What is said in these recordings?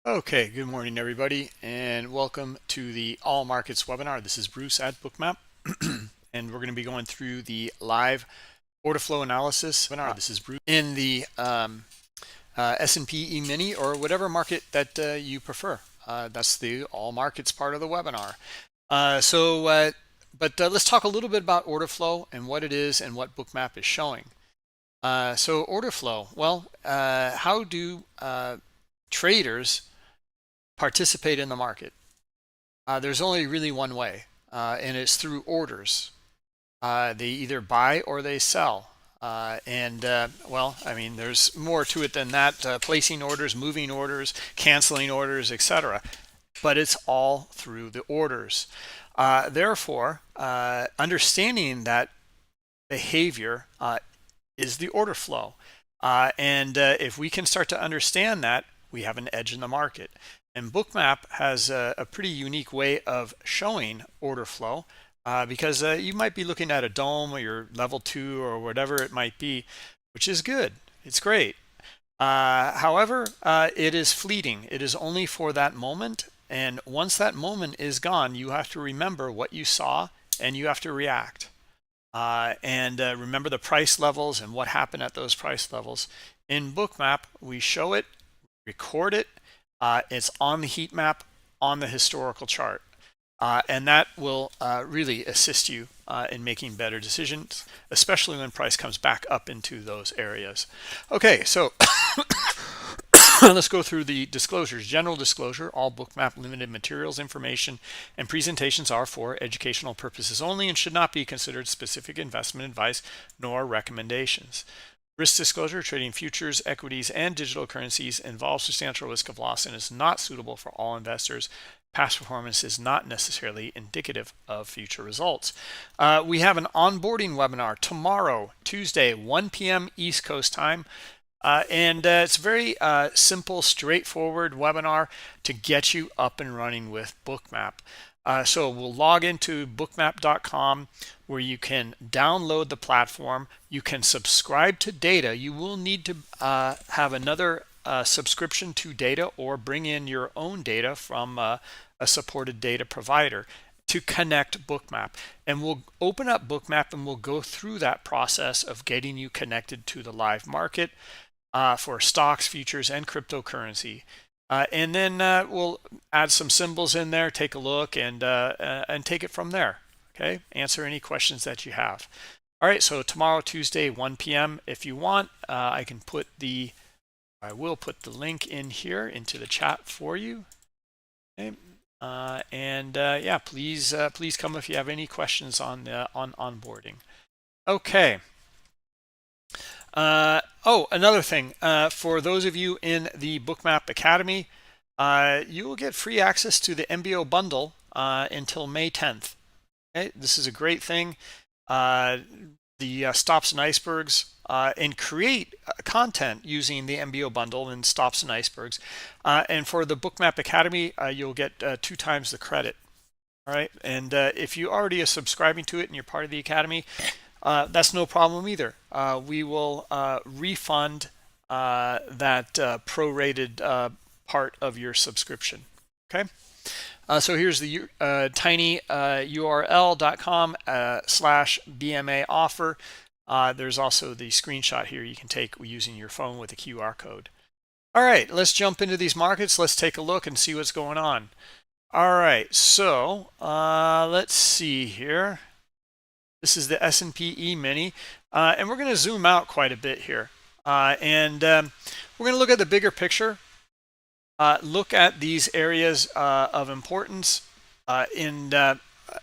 Okay, good morning everybody, and welcome to the All Markets webinar. This is Bruce at Bookmap, and we're going to be going through the live order flow analysis webinar. This is Bruce in the S&P E-mini or whatever market that you prefer. That's the All Markets part of the webinar. But let's talk a little bit about order flow and what it is and what Bookmap is showing. So order flow, well, how do traders participate in the market? There's only really one way, and it's through orders. They either buy or they sell. Well, I mean, there's more to it than that, placing orders, moving orders, canceling orders, etc. But it's all through the orders. Therefore, understanding that behavior is the order flow. If we can start to understand that, we have an edge in the market. And Bookmap has a pretty unique way of showing order flow because you might be looking at a dome or your level 2 or whatever it might be, which is good. It's great. However, it is fleeting. It is only for that moment. And once that moment is gone, you have to remember what you saw and you have to react. Remember the price levels and what happened at those price levels. In Bookmap, we show it, record it. It's on the heat map on the historical chart. And that will really assist you in making better decisions, especially when price comes back up into those areas. Okay, so let's go through the disclosures. General disclosure: all Bookmap limited materials, information, and presentations are for educational purposes only and should not be considered specific investment advice nor recommendations. Risk disclosure: trading futures, equities, and digital currencies involves substantial risk of loss and is not suitable for all investors. Past performance is not necessarily indicative of future results. We have an onboarding webinar tomorrow, Tuesday, 1 p.m. East Coast time. It's a very simple, straightforward webinar to get you up and running with Bookmap. So we'll log into bookmap.com where you can download the platform. You can subscribe to data. You will need to have another subscription to data or bring in your own data from a supported data provider to connect Bookmap. And we'll open up Bookmap and we'll go through that process of getting you connected to the live market for stocks, futures, and cryptocurrency. And then we'll add some symbols in there, take a look, and take it from there. Okay, answer any questions that you have. All right, so tomorrow, Tuesday, 1 p.m. If you want, I will put the link in here into the chat for you. Okay, yeah, please come if you have any questions on onboarding. Okay. Another thing, for those of you in the Bookmap Academy, you will get free access to the MBO bundle until May 10th. Okay, this is a great thing. The stops and icebergs and create content using the MBO bundle and stops and icebergs. And for the Bookmap Academy, you'll get 2 times the credit. All right, and if you already are subscribing to it and you're part of the Academy, that's no problem either. We will refund that prorated part of your subscription. Okay. So here's the tiny url.com/BMA offer. There's also the screenshot here you can take using your phone with a QR code. All right, let's jump into these markets. Let's take a look and see what's going on. All right, so let's see here. This is the S&P E-mini, and we're going to zoom out quite a bit here. We're going to look at the bigger picture, look at these areas of importance in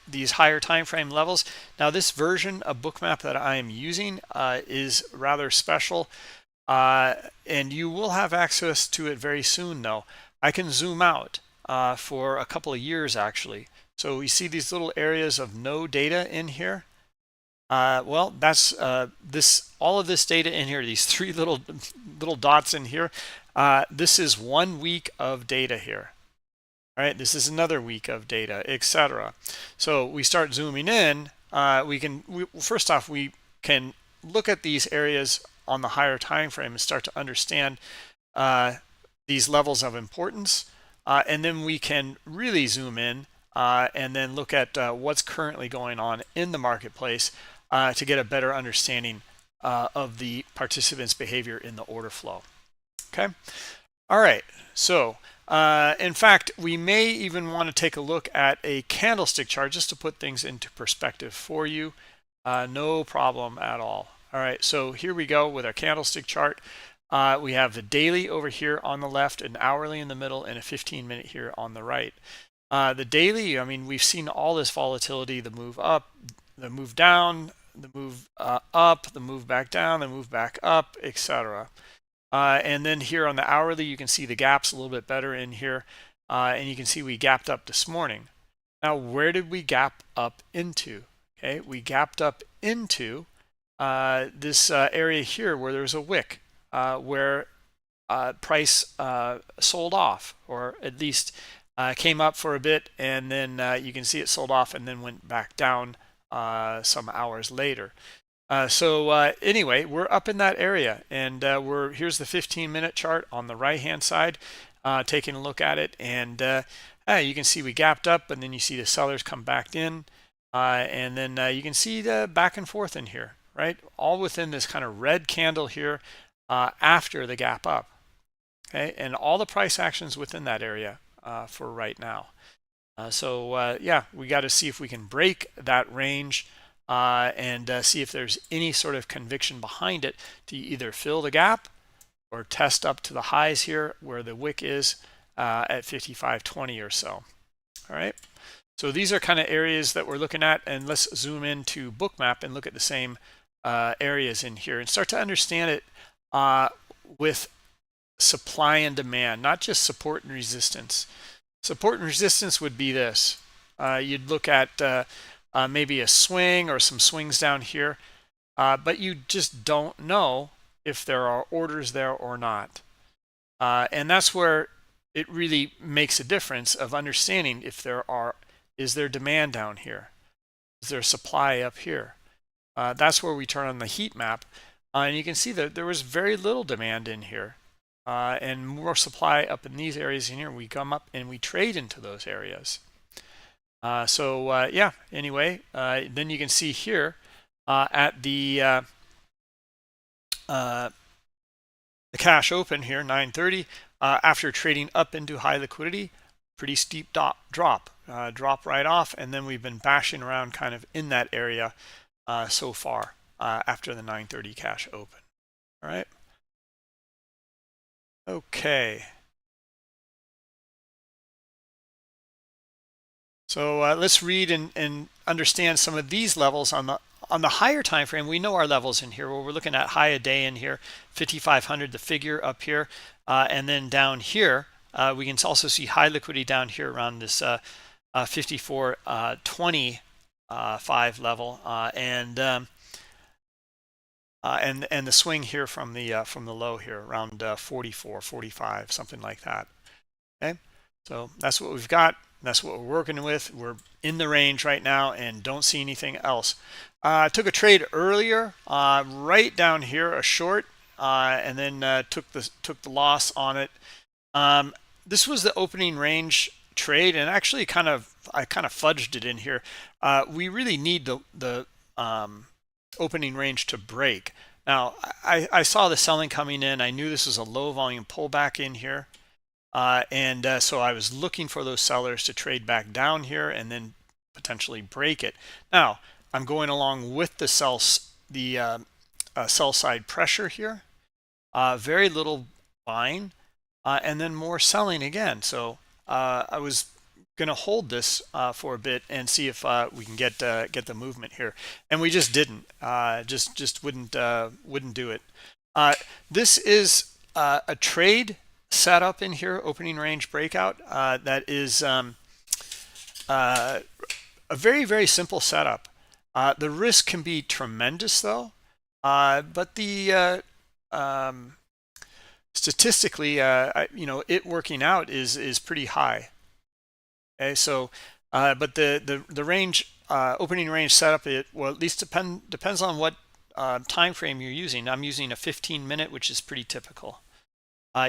these higher time frame levels. Now, this version of Bookmap that I am using is rather special, and you will have access to it very soon, though. I can zoom out for a couple of years, actually. So we see these little areas of no data in here. Well, that's all of this data in here, these 3 little dots in here. This is 1 week of data here. All right, this is another week of data, etc. So we start zooming in. First off, we can look at these areas on the higher time frame and start to understand these levels of importance, and then we can really zoom in and then look at what's currently going on in the marketplace to get a better understanding of the participants' behavior in the order flow. Okay. All right. So in fact, we may even want to take a look at a candlestick chart just to put things into perspective for you. No problem at all. All right. So here we go with our candlestick chart. We have the daily over here on the left, an hourly in the middle, and a 15-minute here on the right. The daily, I mean, we've seen all this volatility, the move up, the move down, the move up, the move back down, the move back up, etc. And then here on the hourly, you can see the gaps a little bit better in here. And you can see we gapped up this morning. Now, where did we gap up into? Okay, we gapped up into this area here where there's a wick, where price sold off, or at least came up for a bit, and then you can see it sold off and then went back down some hours later. So anyway, we're up in that area, and here's the 15-minute chart on the right hand side, taking a look at it, and you can see we gapped up, and then you see the sellers come back in, and then you can see the back and forth in here, right? All within this kind of red candle here after the gap up. Okay, and all the price actions within that area for right now. So yeah, we got to see if we can break that range and see if there's any sort of conviction behind it to either fill the gap or test up to the highs here where the wick is at 55.20 or so. All right, so these are kind of areas that we're looking at, and let's zoom into Bookmap and look at the same areas in here and start to understand it with supply and demand, not just support and resistance. Support and resistance would be this. You'd look at maybe a swing or some swings down here, but you just don't know if there are orders there or not. And that's where it really makes a difference of understanding if is there demand down here? Is there supply up here? That's where we turn on the heat map. And you can see that there was very little demand in here. And more supply up in these areas in here. We come up and we trade into those areas. So yeah, anyway, then you can see here at the cash open here, 9:30, after trading up into high liquidity, pretty steep drop right off, and then we've been bashing around kind of in that area so far after the 9:30 cash open. All right. Okay. So let's read and understand some of these levels on the higher time frame. We know our levels in here. Well, we're looking at high a day in here, 5,500, the figure up here, and then down here we can also see high liquidity down here around this 54.25 level, and the swing here from the low here around 44, 45, something like that. Okay, so that's what we've got. That's what we're working with. We're in the range right now and don't see anything else. Took a trade earlier, right down here, a short, and then took the loss on it. This was the opening range trade, and actually I kind of fudged it in here. We really need the opening range to break. Now I saw the selling coming in. I knew this was a low volume pullback in here. So I was looking for those sellers to trade back down here and then potentially break it. Now I'm going along with the sell side pressure here. Very little buying, and then more selling again. So I was going to hold this for a bit and see if we can get the movement here, and we just didn't. Just wouldn't do it. This is a trade setup in here, opening range breakout. That is a very, very simple setup. The risk can be tremendous though, but the statistically, it working out is pretty high. Okay, so but the range, opening range setup, well, at least depends on what time frame you're using. I'm using a 15-minute, which is pretty typical.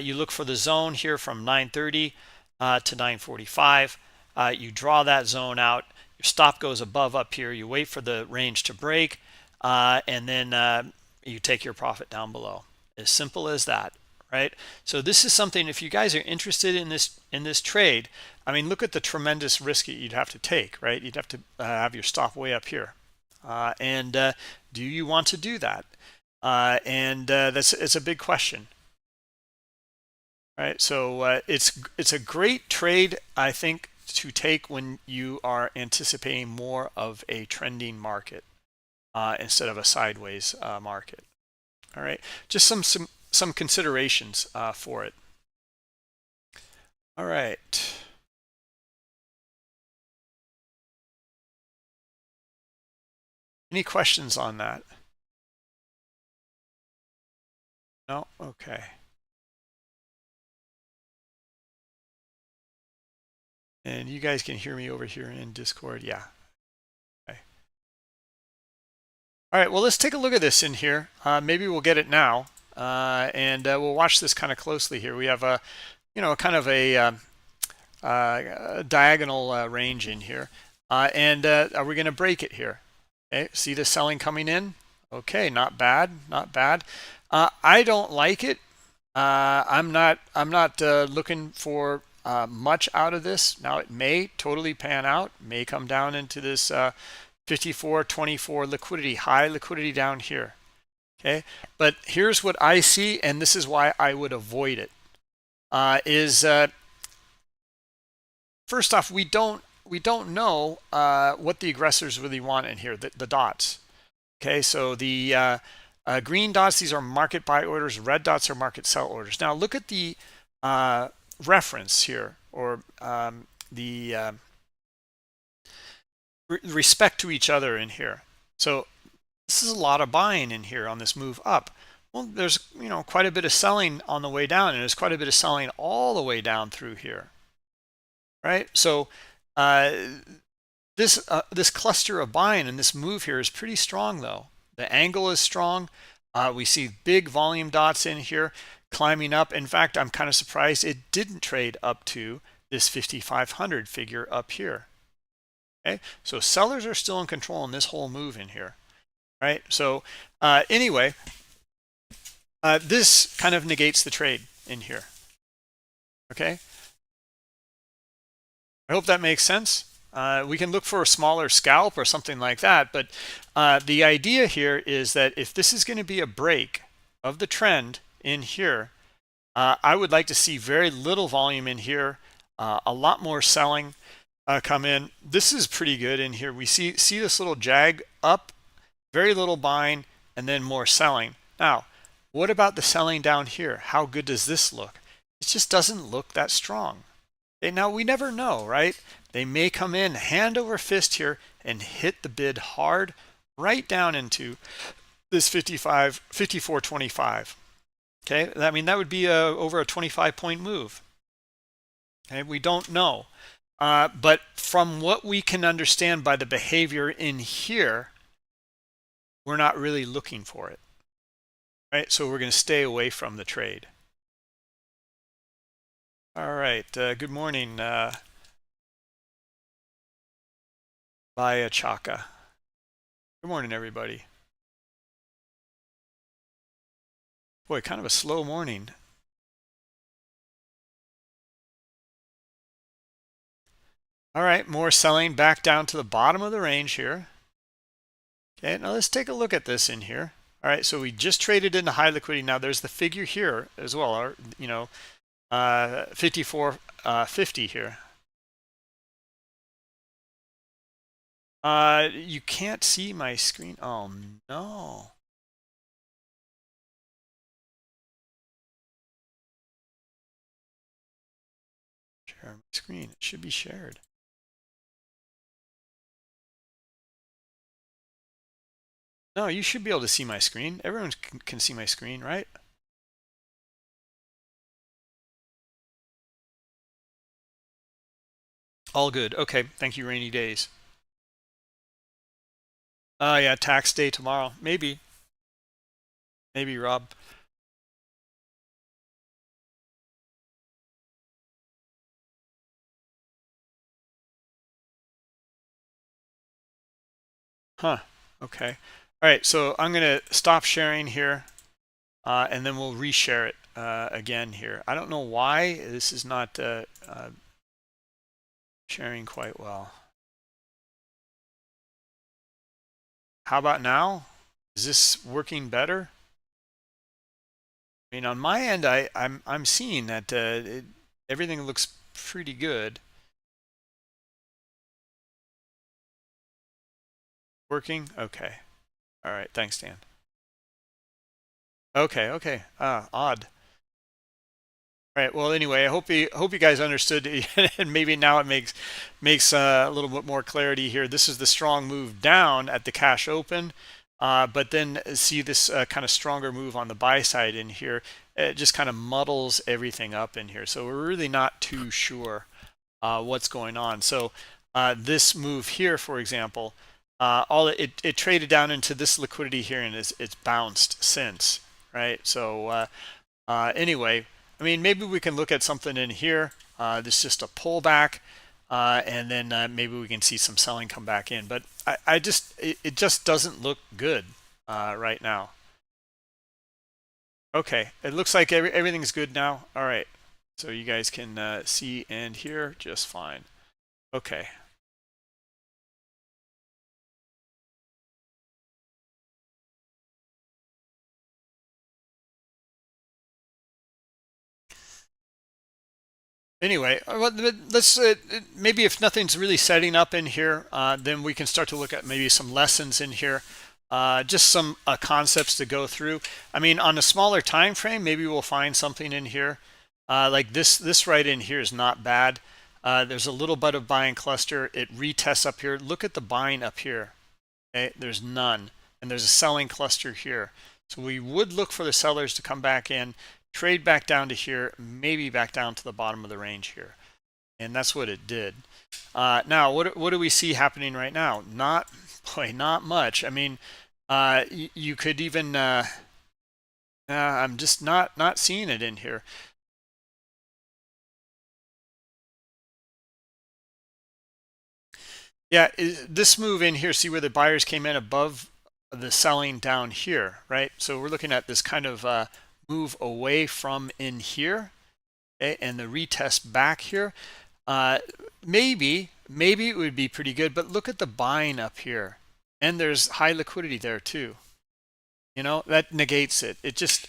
You look for the zone here from 9:30 to 9:45. You draw that zone out. Your stop goes above up here. You wait for the range to break, and then you take your profit down below. As simple as that, right? So this is something, if you guys are interested in this trade, I mean, look at the tremendous risk that you'd have to take, right? You'd have to have your stop way up here. And do you want to do that? It's a big question. Right, so it's a great trade, I think, to take when you are anticipating more of a trending market instead of a sideways market. All right, just some considerations for it. All right. Any questions on that? No? Okay. And you guys can hear me over here in Discord? Yeah. Okay. All right, well, let's take a look at this in here. Maybe we'll get it now. And we'll watch this kind of closely here. We have a, kind of a diagonal range in here. Are we going to break it here? Okay, see the selling coming in? Okay, not bad, not bad. I don't like it. I'm not looking for much out of this. Now it may totally pan out, may come down into this 54.24 liquidity, high liquidity down here. Okay, but here's what I see, and this is why I would avoid it. First off, we don't know what the aggressors really want in here, the dots. Okay, so the green dots, these are market buy orders. Red dots are market sell orders. Now look at the reference here, or the respect to each other in here. So this is a lot of buying in here on this move up. Well, there's quite a bit of selling on the way down, and there's quite a bit of selling all the way down through here, right? So this cluster of buying and this move here is pretty strong, though. The angle is strong. We see big volume dots in here climbing up. In fact, I'm kind of surprised it didn't trade up to this 5,500 figure up here. Okay, so sellers are still in control in this whole move in here, right? So anyway, this kind of negates the trade in here. Okay, I hope that makes sense. We can look for a smaller scalp or something like that, but the idea here is that if this is going to be a break of the trend in here, I would like to see very little volume in here, a lot more selling come in. This is pretty good in here. We see this little jag up, very little buying, and then more selling. Now, what about the selling down here? How good does this look? It just doesn't look that strong. Okay, now, we never know, right? They may come in hand over fist here and hit the bid hard right down into this 54.25. Okay, I mean, that would be over a 25-point move. Okay, we don't know. But from what we can understand by the behavior in here, we're not really looking for it. Right, so we're going to stay away from the trade. All right, good morning, Baya Chaka. Good morning, everybody. Boy, kind of a slow morning. All right, more selling back down to the bottom of the range here. Okay, now let's take a look at this in here. All right, so we just traded into high liquidity. Now there's the figure here as well, or 54.50 here. You can't see my screen. Oh no. Share my screen. It should be shared. No, you should be able to see my screen. Everyone can see my screen, right? All good. Okay, thank you, rainy days. Yeah, tax day tomorrow. Maybe, Rob. Huh. Okay. All right. So I'm going to stop sharing here, and then we'll reshare it again here. I don't know why this is not sharing quite well. How about now? Is this working better? I mean, on my end, I'm seeing that everything looks pretty good. Working? Okay. All right. Thanks, Dan. Okay. Okay. Odd. All right. Well, anyway, I hope you guys understood, and maybe now it makes a little bit more clarity here. This is the strong move down at the cash open, but then see this kind of stronger move on the buy side in here. It just kind of muddles everything up in here. So we're really not too sure what's going on. So this move here, for example, it traded down into this liquidity here, and it's bounced since, right? So anyway, I mean, maybe we can look at something in here. This is just a pullback, and then maybe we can see some selling come back in. But it just doesn't look good right now. Okay, it looks like everything's good now. All right, so you guys can see and hear just fine. Okay. Anyway, let's maybe if nothing's really setting up in here, then we can start to look at maybe some lessons in here, just some concepts to go through. I mean, on a smaller time frame, maybe we'll find something in here like this right in here is not bad. There's a little bit of buying cluster. It retests up here. Look at the buying up here. Okay, there's none, and there's a selling cluster here. So we would look for the sellers to come back in, trade back down to here, maybe back down to the bottom of the range here, and that's what it did. Now, what do we see happening right now? Not much. I mean, you could even I'm just not seeing it in here. Yeah, this move in here, see where the buyers came in above the selling down here, right? So we're looking at this kind of move away from in here, okay, and the retest back here. Maybe it would be pretty good, but look at the buying up here, and there's high liquidity there too. You know, that negates it. It just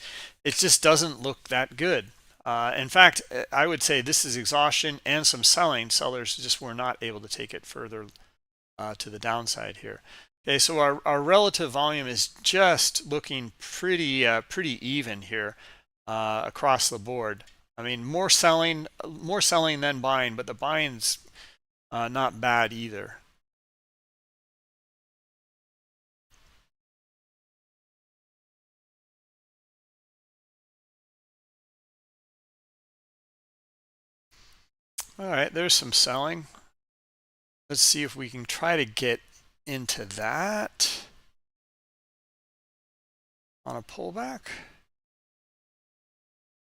doesn't look that good. In fact, I would say this is exhaustion and some selling. Sellers just were not able to take it further to the downside here. Okay, so our relative volume is just looking pretty even here across the board. I mean, more selling than buying, but the buying's not bad either. All right, there's some selling. Let's see if we can try to get into that on a pullback.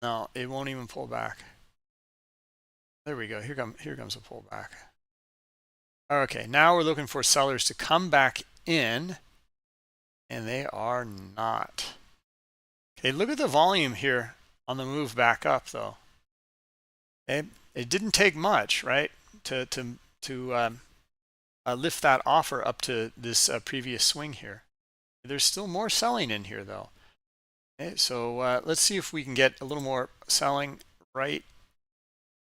No, it won't even pull back. There we go. Here comes a pullback. Okay, now we're looking for sellers to come back in, and they are not. Okay, look at the volume here on the move back up, though. Okay, it didn't take much, right, to lift that offer up to this previous swing here. There's still more selling in here, though. Okay, so let's see if we can get a little more selling right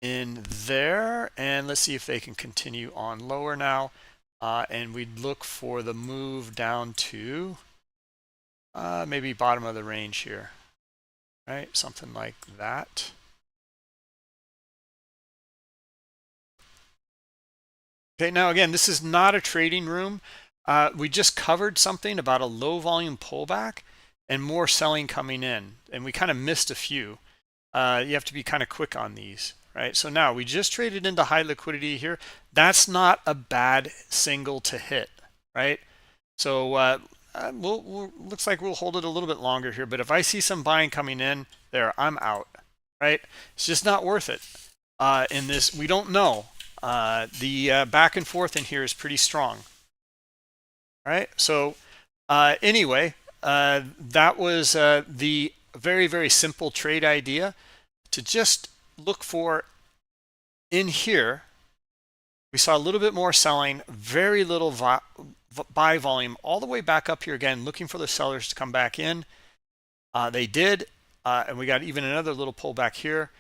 in there, and let's see if they can continue on lower now. And we'd look for the move down to maybe bottom of the range here, right? Something like that. Okay, now again, this is not a trading room. We just covered something about a low volume pullback and more selling coming in, and we kind of missed a few. You have to be kind of quick on these, right? So now we just traded into high liquidity here. That's not a bad single to hit, right? So looks like we'll hold it a little bit longer here, but if I see some buying coming in there, I'm out, right? It's just not worth it. In this, we don't know. The back and forth in here is pretty strong. All right, so anyway, that was the very, very simple trade idea, to just look for in here. We saw a little bit more selling, very little buy volume all the way back up here again, looking for the sellers to come back in. They did, and we got even another little pullback here,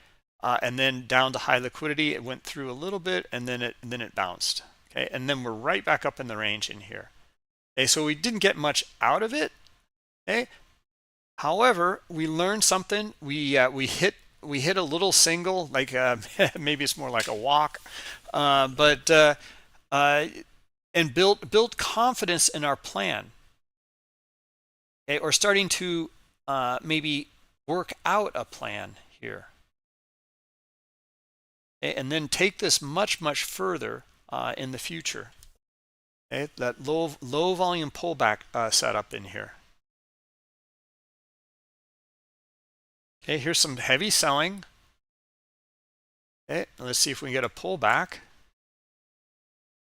and then down to high liquidity. It went through a little bit, and then it bounced. Okay, and then we're right back up in the range in here. Okay, so we didn't get much out of it. Okay, however, we learned something. We hit a little single, like maybe it's more like a walk, but and built confidence in our plan. Okay, or starting to maybe work out a plan here. Okay, and then take this much, much further in the future. Okay, that low volume pullback setup in here. Okay, here's some heavy selling. Okay, let's see if we can get a pullback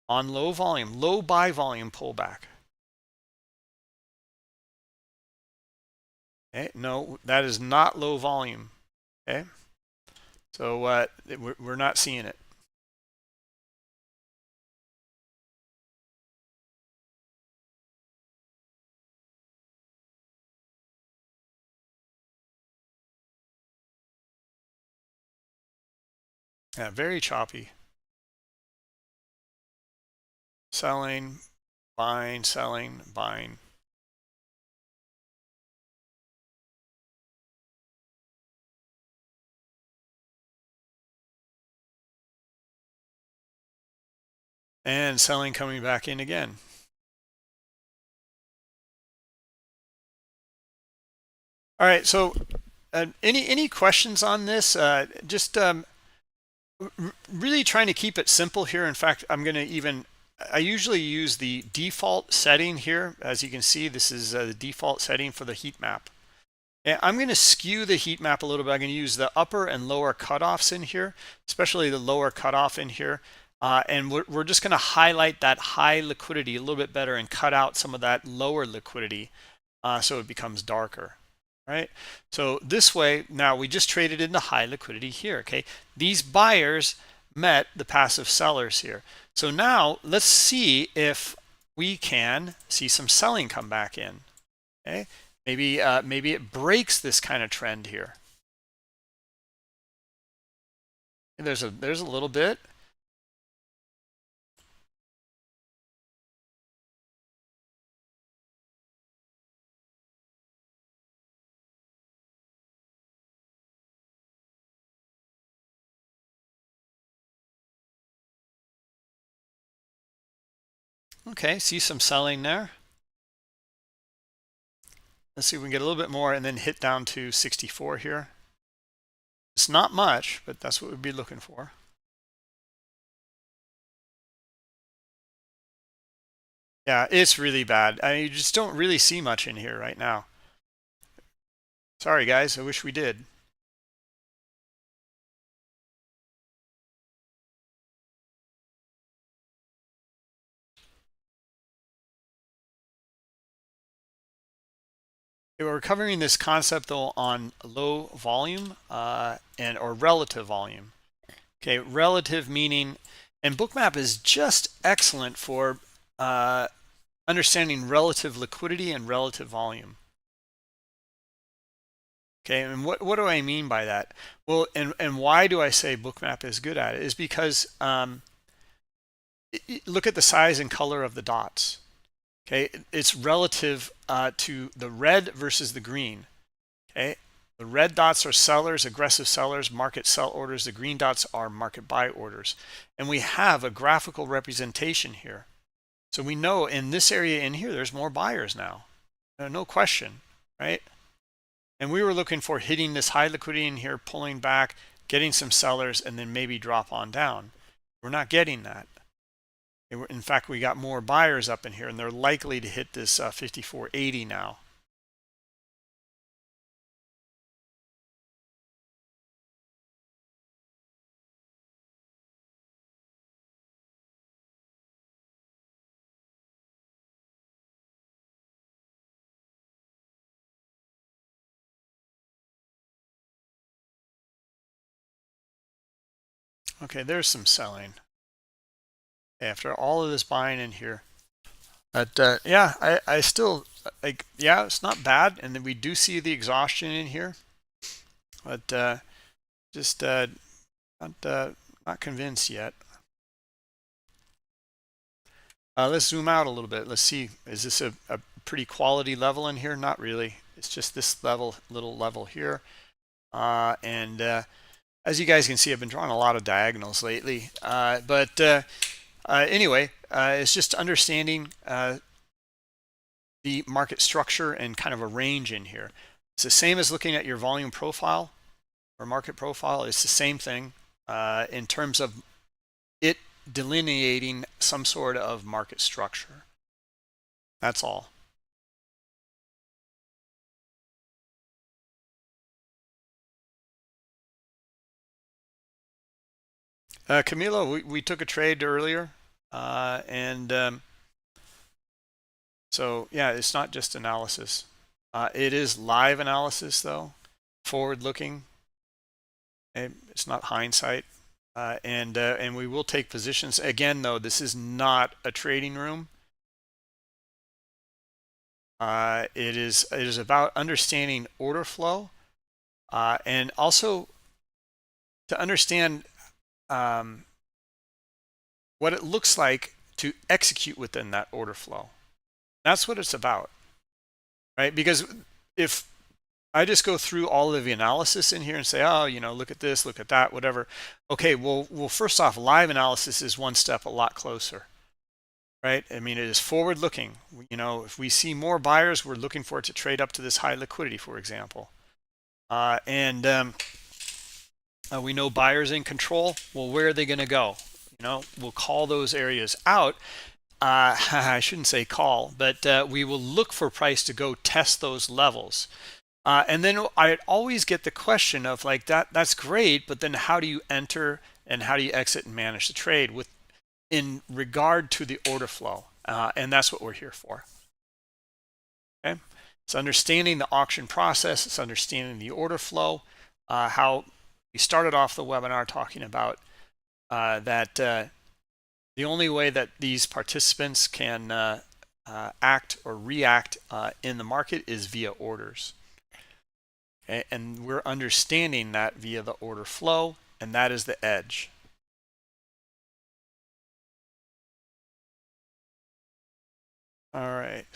on low volume, low buy volume pullback. Okay, no, that is not low volume. Okay, so we're not seeing it. Yeah, very choppy. Selling, buying, selling, buying. And selling coming back in again. All right, so any questions on this? Just really trying to keep it simple here. In fact, I usually use the default setting here. As you can see, this is the default setting for the heat map. And I'm going to skew the heat map a little bit. I'm going to use the upper and lower cutoffs in here, especially the lower cutoff in here. And we're just going to highlight that high liquidity a little bit better and cut out some of that lower liquidity so it becomes darker. Right, so this way now we just traded into high liquidity here. Okay, these buyers met the passive sellers here. So now let's see if we can see some selling come back in. Okay, maybe it breaks this kind of trend here. And there's a little bit. Okay, see some selling there. Let's see if we can get a little bit more and then hit down to 64 here. It's not much, but that's what we'd be looking for. Yeah, it's really bad. I mean, you just don't really see much in here right now. Sorry, guys. I wish we did. We're covering this concept though on low volume or relative volume. Okay, relative meaning, and Bookmap is just excellent for understanding relative liquidity and relative volume. Okay, and what do I mean by that? Well, and why do I say Bookmap is good at it? Is because look at the size and color of the dots. Okay, it's relative to the red versus the green. Okay, the red dots are sellers, aggressive sellers, market sell orders. The green dots are market buy orders. And we have a graphical representation here. So we know in this area in here, there's more buyers now. No question, right? And we were looking for hitting this high liquidity in here, pulling back, getting some sellers, and then maybe drop on down. We're not getting that. In fact, we got more buyers up in here, and they're likely to hit this 54.80 now. Okay, there's some selling after all of this buying in here. But yeah, I still like, yeah, it's not bad. And then we do see the exhaustion in here, but just not convinced yet. Let's zoom out a little bit. Let's see, is this a pretty quality level in here? Not really. It's just this little level here. And as you guys can see, I've been drawing a lot of diagonals lately. But anyway, it's just understanding the market structure and kind of a range in here. It's the same as looking at your volume profile or market profile. It's the same thing in terms of it delineating some sort of market structure. That's all. Camilo, we took a trade earlier, and so yeah, it's not just analysis. It is live analysis though, forward looking. It's not hindsight. And we will take positions. Again, though, this is not a trading room. It is about understanding order flow, and also to understand what it looks like to execute within that order flow. That's what it's about, right? Because if I just go through all of the analysis in here and say, oh, you know, look at this, look at that, whatever. Okay, well, first off, live analysis is one step a lot closer, right? I mean, it is forward looking. You know, if we see more buyers, we're looking for it to trade up to this high liquidity, for example. We know buyers in control. Well, where are they going to go? You know, we'll call those areas out. I shouldn't say call, but we will look for price to go test those levels. And then I always get the question of like, that's great, but then how do you enter and how do you exit and manage the trade in regard to the order flow? And that's what we're here for. Okay, it's understanding the auction process. It's understanding the order flow. How we started off the webinar talking about that the only way that these participants can act or react in the market is via orders. And we're understanding that via the order flow, and that is the edge. All right.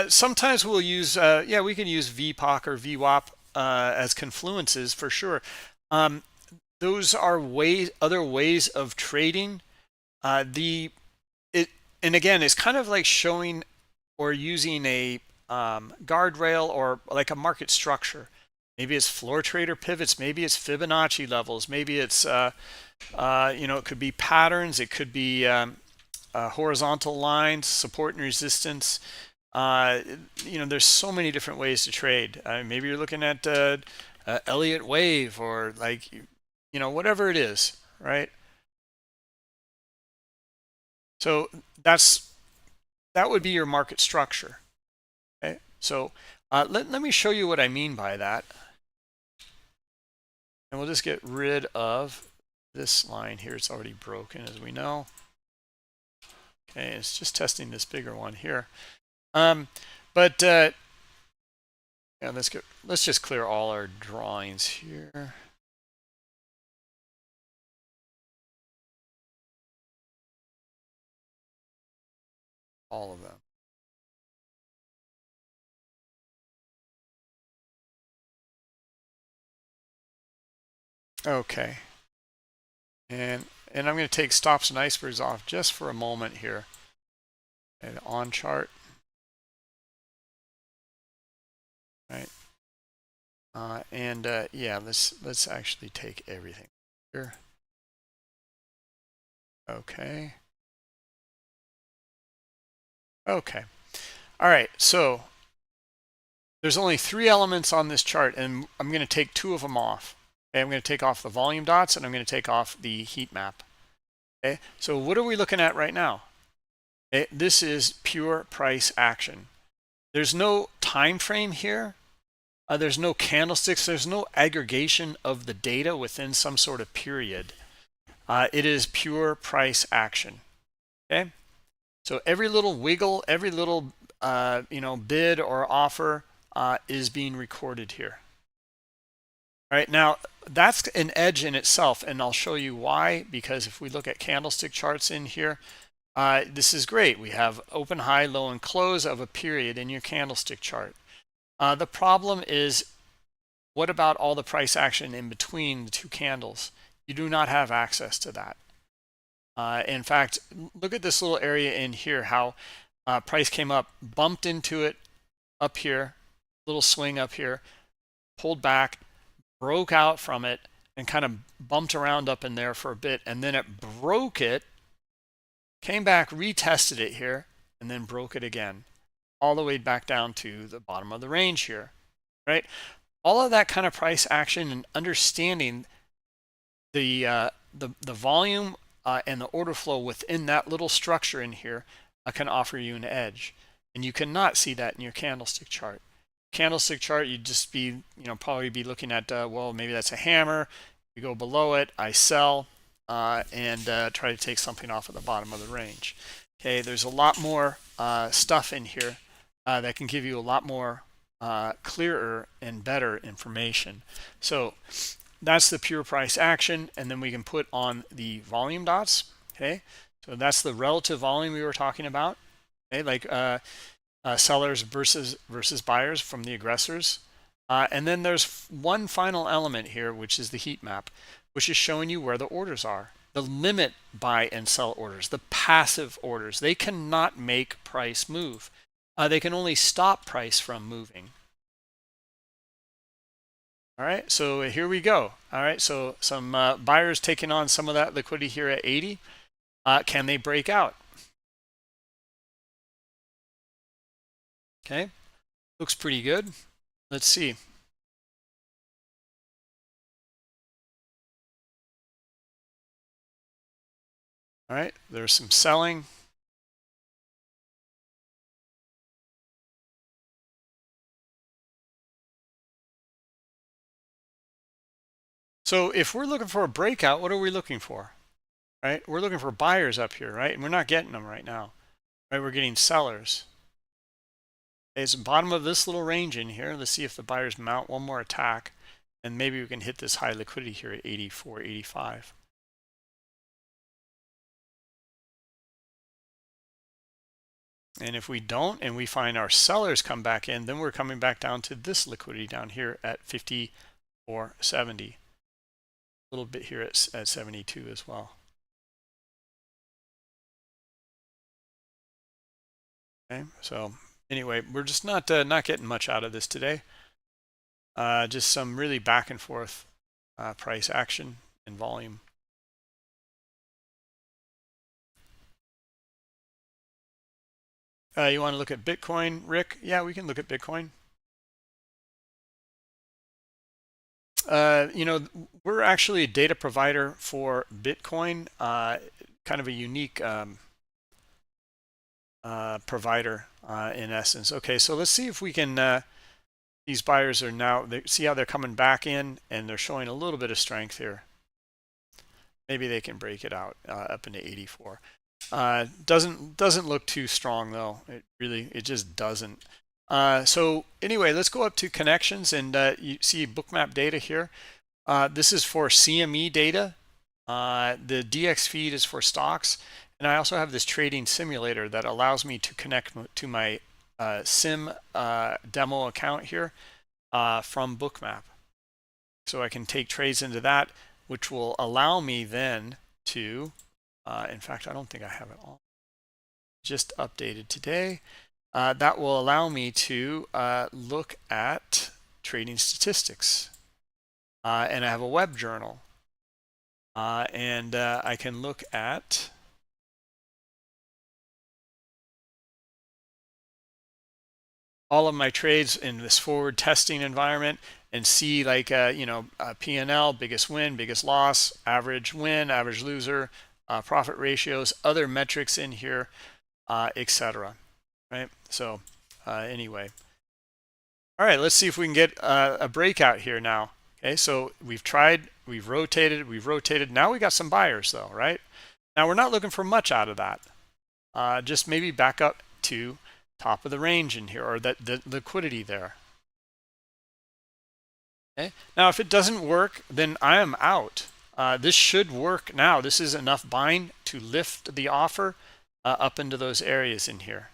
Sometimes we'll use, yeah, we can use VPOC or VWAP as confluences for sure. Those are other ways of trading. And again, it's kind of like showing or using a guardrail or like a market structure. Maybe it's floor trader pivots, maybe it's Fibonacci levels, maybe it's you know, it could be patterns, it could be horizontal lines, support and resistance. You know, there's so many different ways to trade. Maybe you're looking at Elliott wave or like, you know, whatever it is, right? So that would be your market structure. Okay, so let me show you what I mean by that. And we'll just get rid of this line here. It's already broken, as we know. Okay, it's just testing this bigger one here. But yeah, let's just clear all our drawings here. All of them. Okay, and I'm going to take stops and icebergs off just for a moment here. And on chart, right? Yeah, let's actually take everything here. Okay. Okay. All right. So there's only 3 elements on this chart, and I'm going to take 2 of them off. Okay, I'm going to take off the volume dots, and I'm going to take off the heat map. Okay, so what are we looking at right now? Okay, this is pure price action. There's no time frame here. There's no candlesticks. There's no aggregation of the data within some sort of period. It is pure price action. Okay, so every little wiggle, every little bid or offer is being recorded here. All right, now that's an edge in itself, and I'll show you why. Because if we look at candlestick charts in here, this is great. We have open, high, low, and close of a period in your candlestick chart. The problem is, what about all the price action in between the two candles? You do not have access to that. In fact, look at this little area in here, how price came up, bumped into it up here, little swing up here, pulled back, broke out from it, and kind of bumped around up in there for a bit, and then it broke it, came back, retested it here, and then broke it again, all the way back down to the bottom of the range here, right? All of that kind of price action and understanding the volume and the order flow within that little structure in here can offer you an edge. And you cannot see that in your candlestick chart. Candlestick chart, you'd just be, probably be looking at, well, maybe that's a hammer. You go below it, I sell, and try to take something off at the bottom of the range. Okay, there's a lot more stuff in here that can give you a lot more clearer and better information. So that's the pure price action, and then we can put on the volume dots. Okay, so that's the relative volume we were talking about. Okay, like sellers versus buyers from the aggressors. And then there's one final element here, which is the heat map, which is showing you where the orders are. The limit buy and sell orders, the passive orders. They cannot make price move. They can only stop price from moving. All right, so here we go. All right, so some buyers taking on some of that liquidity here at 80. Can they break out? Okay, looks pretty good. Let's see. All right, there's some selling. So if we're looking for a breakout, what are we looking for? Right, we're looking for buyers up here, right? And we're not getting them right now. Right, we're getting sellers. Okay, it's the bottom of this little range in here. Let's see if the buyers mount one more attack, and maybe we can hit this high liquidity here at 84, 85. And if we don't, and we find our sellers come back in, then we're coming back down to this liquidity down here at 54.70. A little bit here at 72 as well. Okay, so anyway, we're just not getting much out of this today. Just some really back and forth price action and volume. You want to look at Bitcoin, Rick? Yeah, we can look at Bitcoin. We're actually a data provider for Bitcoin, kind of a unique provider in essence. Okay, so let's see if we can, these buyers are now, see how they're coming back in, and they're showing a little bit of strength here. Maybe they can break it out up into 84. Doesn't look too strong though. It just doesn't. So anyway, let's go up to connections, and you see bookmap data here. This is for CME data. The DX feed is for stocks, and I also have this trading simulator that allows me to connect to my sim demo account here from Bookmap. So I can take trades into that, which will allow me then to, in fact, I don't think I have it all just updated today. That will allow me to look at trading statistics. And I have a web journal. And I can look at all of my trades in this forward testing environment and see, like, P&L, biggest win, biggest loss, average win, average loser, profit ratios, other metrics in here, etc. Right? So anyway. All right, let's see if we can get a breakout here now. Okay, so we've tried, we've rotated. Now we got some buyers though, right? Now we're not looking for much out of that. Just maybe back up to top of the range in here, or the liquidity there. Okay. Now, if it doesn't work, then I am out. This should work now. This is enough buying to lift the offer up into those areas in here.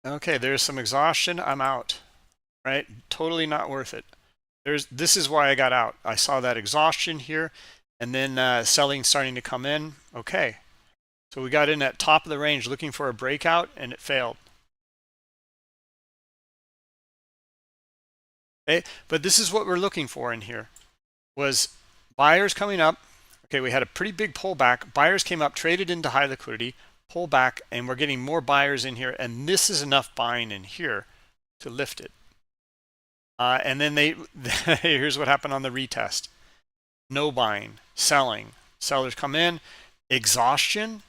Okay, there's some exhaustion. I'm out. Right? Totally not worth it. This is why I got out. I saw that exhaustion here, and then selling starting to come in. Okay, so we got in at top of the range looking for a breakout, and it failed. Okay, but this is what we're looking for in here, was buyers coming up. Okay, we had a pretty big pullback. Buyers came up, traded into high liquidity, pull back, and we're getting more buyers in here, and this is enough buying in here to lift it. And then here's what happened on the retest. No buying, selling. Sellers come in, exhaustion,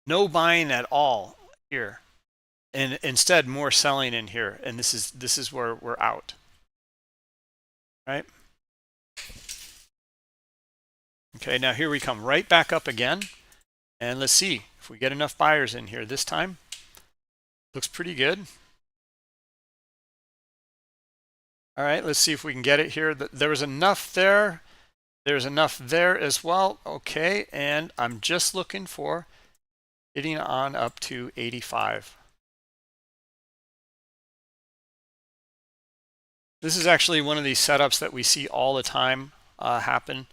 no buying at all here. And instead more selling in here. And this is where we're out. Right? Okay, now here we come right back up again. And let's see if we get enough buyers in here this time. Looks pretty good. All right, let's see if we can get it here. There was enough there. There's enough there as well. Okay, and I'm just looking for getting on up to 85. This is actually one of these setups that we see all the time happen.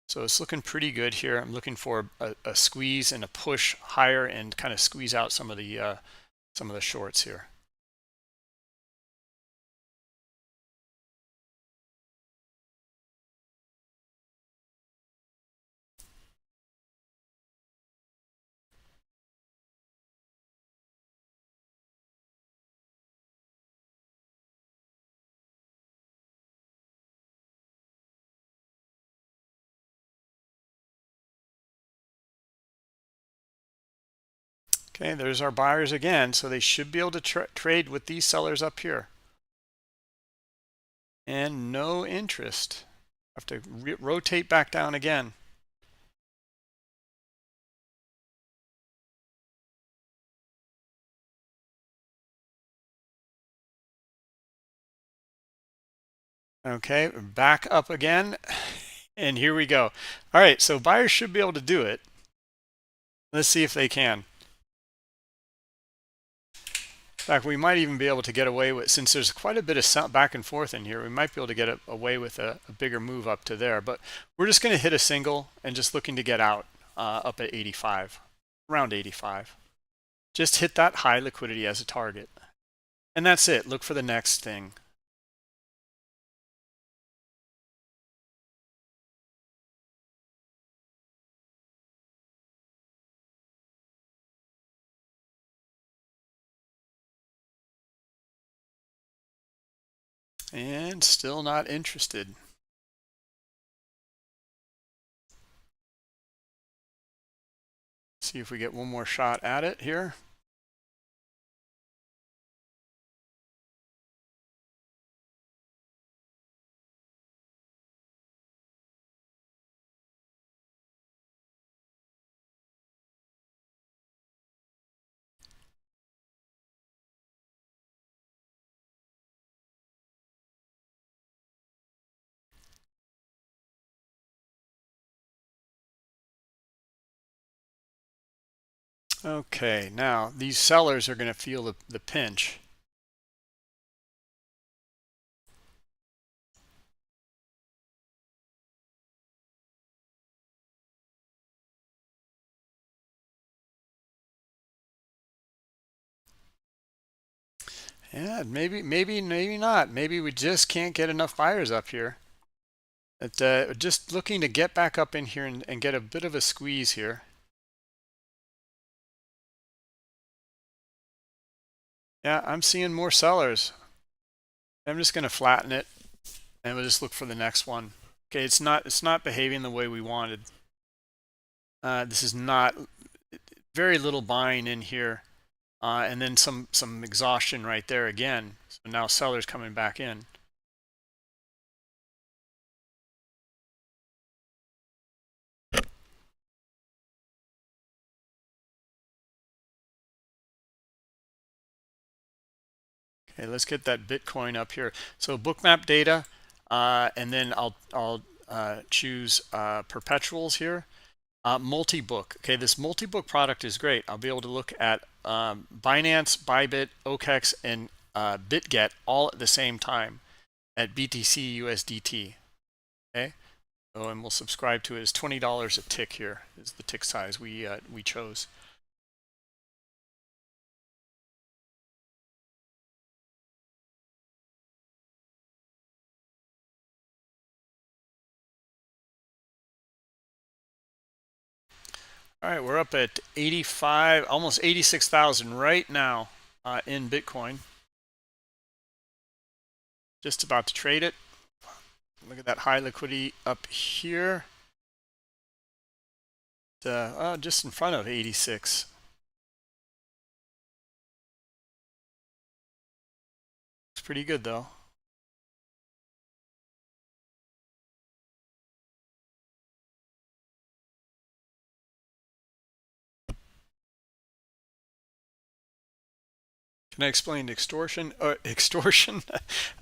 So it's looking pretty good here. I'm looking for a squeeze and a push higher and kind of squeeze out some of the shorts here. Okay, there's our buyers again. So they should be able to trade with these sellers up here. And no interest. Have to rotate back down again. Okay, back up again. And here we go. All right, so buyers should be able to do it. Let's see if they can. In fact, we might even be able to get away with, since there's quite a bit of back and forth in here, we might be able to get away with a bigger move up to there. But we're just going to hit a single and just looking to get out up at 85, around 85. Just hit that high liquidity as a target. And that's it. Look for the next thing. And still not interested. See if we get one more shot at it here. Okay, now these sellers are going to feel the pinch. Yeah, maybe not. Maybe we just can't get enough buyers up here. But just looking to get back up in here and get a bit of a squeeze here. Yeah, I'm seeing more sellers. I'm just going to flatten it, and we'll just look for the next one. Okay, it's not behaving the way we wanted. This is not, very little buying in here, and then some exhaustion right there again. So now sellers coming back in. Okay, let's get that Bitcoin up here. So Bookmap data, and then I'll choose perpetuals here. Multi-book. Okay, this multi-book product is great. I'll be able to look at Binance, Bybit, OKEx, and BitGet all at the same time at BTC USDT. Okay, so and we'll subscribe to it. It's $20 a tick here. Is the tick size we chose. All right, we're up at 85, almost 86,000 right now in Bitcoin. Just about to trade it. Look at that high liquidity up here. Just in front of 86. It's pretty good though. Can I explain extortion? Extortion?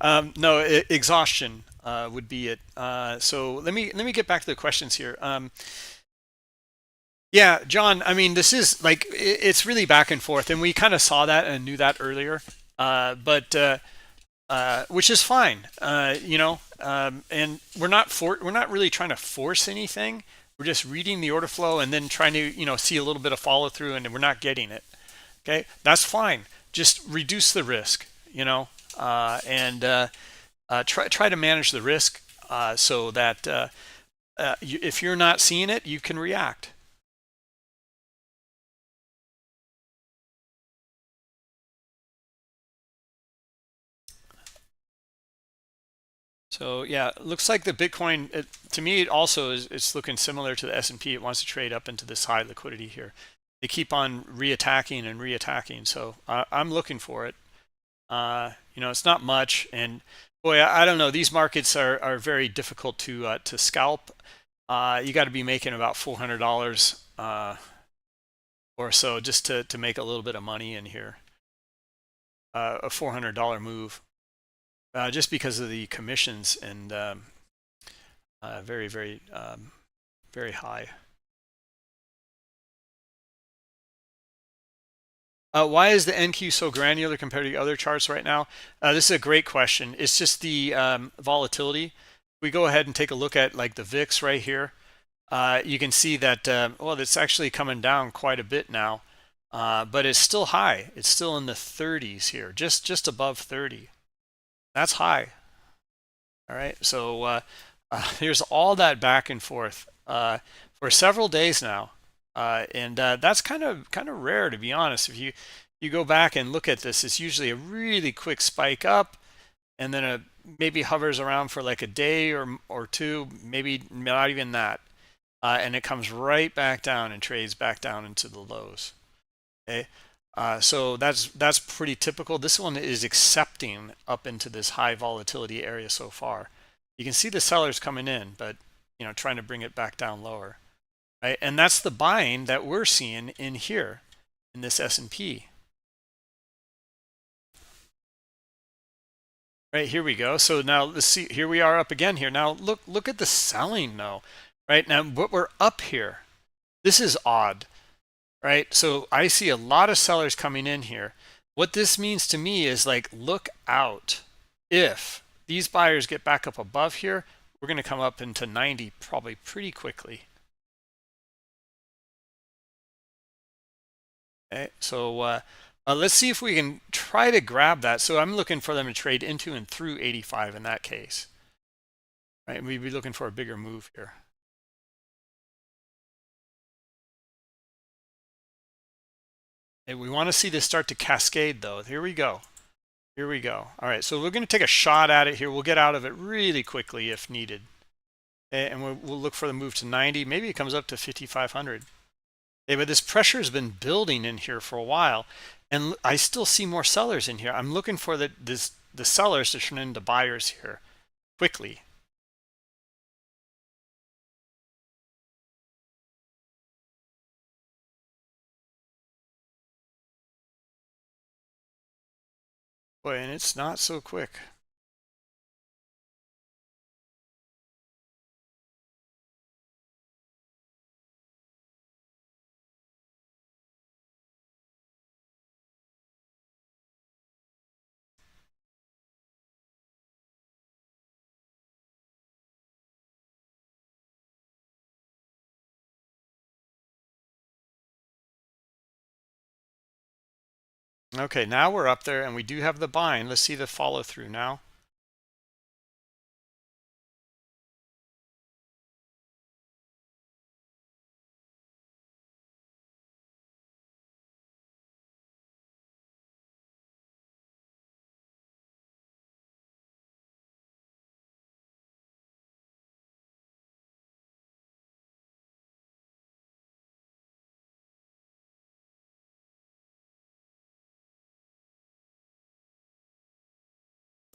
No, exhaustion would be it. So let me get back to the questions here. Yeah, John. I mean, this is like it's really back and forth, and we kind of saw that and knew that earlier. But which is fine, and we're not really trying to force anything. We're just reading the order flow and then trying to see a little bit of follow through, and we're not getting it. Okay, that's fine. Just reduce the risk, and try to manage the risk so that if you're not seeing it, you can react. So yeah, it looks like the Bitcoin, to me, it also it's looking similar to the S&P. It wants to trade up into this high liquidity here. They keep on reattacking and reattacking. So I'm looking for it. It's not much. And boy, I don't know. These markets are very difficult to scalp. You got to be making about $400 or so just to make a little bit of money in here. A $400 move. Just because of the commissions and very, very, very high. Why is the NQ so granular compared to the other charts right now? This is a great question. It's just the volatility. We go ahead and take a look at like the VIX right here. You can see that, well, it's actually coming down quite a bit now, but it's still high. It's still in the 30s here, just above 30. That's high. All right, so here's all that back and forth for several days now, and that's kind of rare, to be honest. If you go back and look at this, it's usually a really quick spike up, and then maybe hovers around for like a day or two, maybe not even that, and it comes right back down and trades back down into the lows. Okay. So that's pretty typical. This one is accepting up into this high volatility area so far. You can see the sellers coming in, but trying to bring it back down lower, right? And that's the buying that we're seeing in here in this S&P. Right, here we go. So now let's see. Here we are up again here. Now look at the selling now, right? Now what we're up here. This is odd. Right, so I see a lot of sellers coming in here. What this means to me is like, look out. If these buyers get back up above here, we're going to come up into 90 probably pretty quickly. Okay, so let's see if we can try to grab that. So I'm looking for them to trade into and through 85 in that case. right? We'd be looking for a bigger move here. And we want to see this start to cascade though. Here we go. Here we go. All right, so we're going to take a shot at it here. We'll get out of it really quickly if needed. And we'll look for the move to 90. Maybe it comes up to 5,500. Okay, but this pressure has been building in here for a while. And I still see more sellers in here. I'm looking for the sellers to turn into buyers here quickly. Boy, and it's not so quick. Okay, now we're up there and we do have the buying. Let's see the follow through now.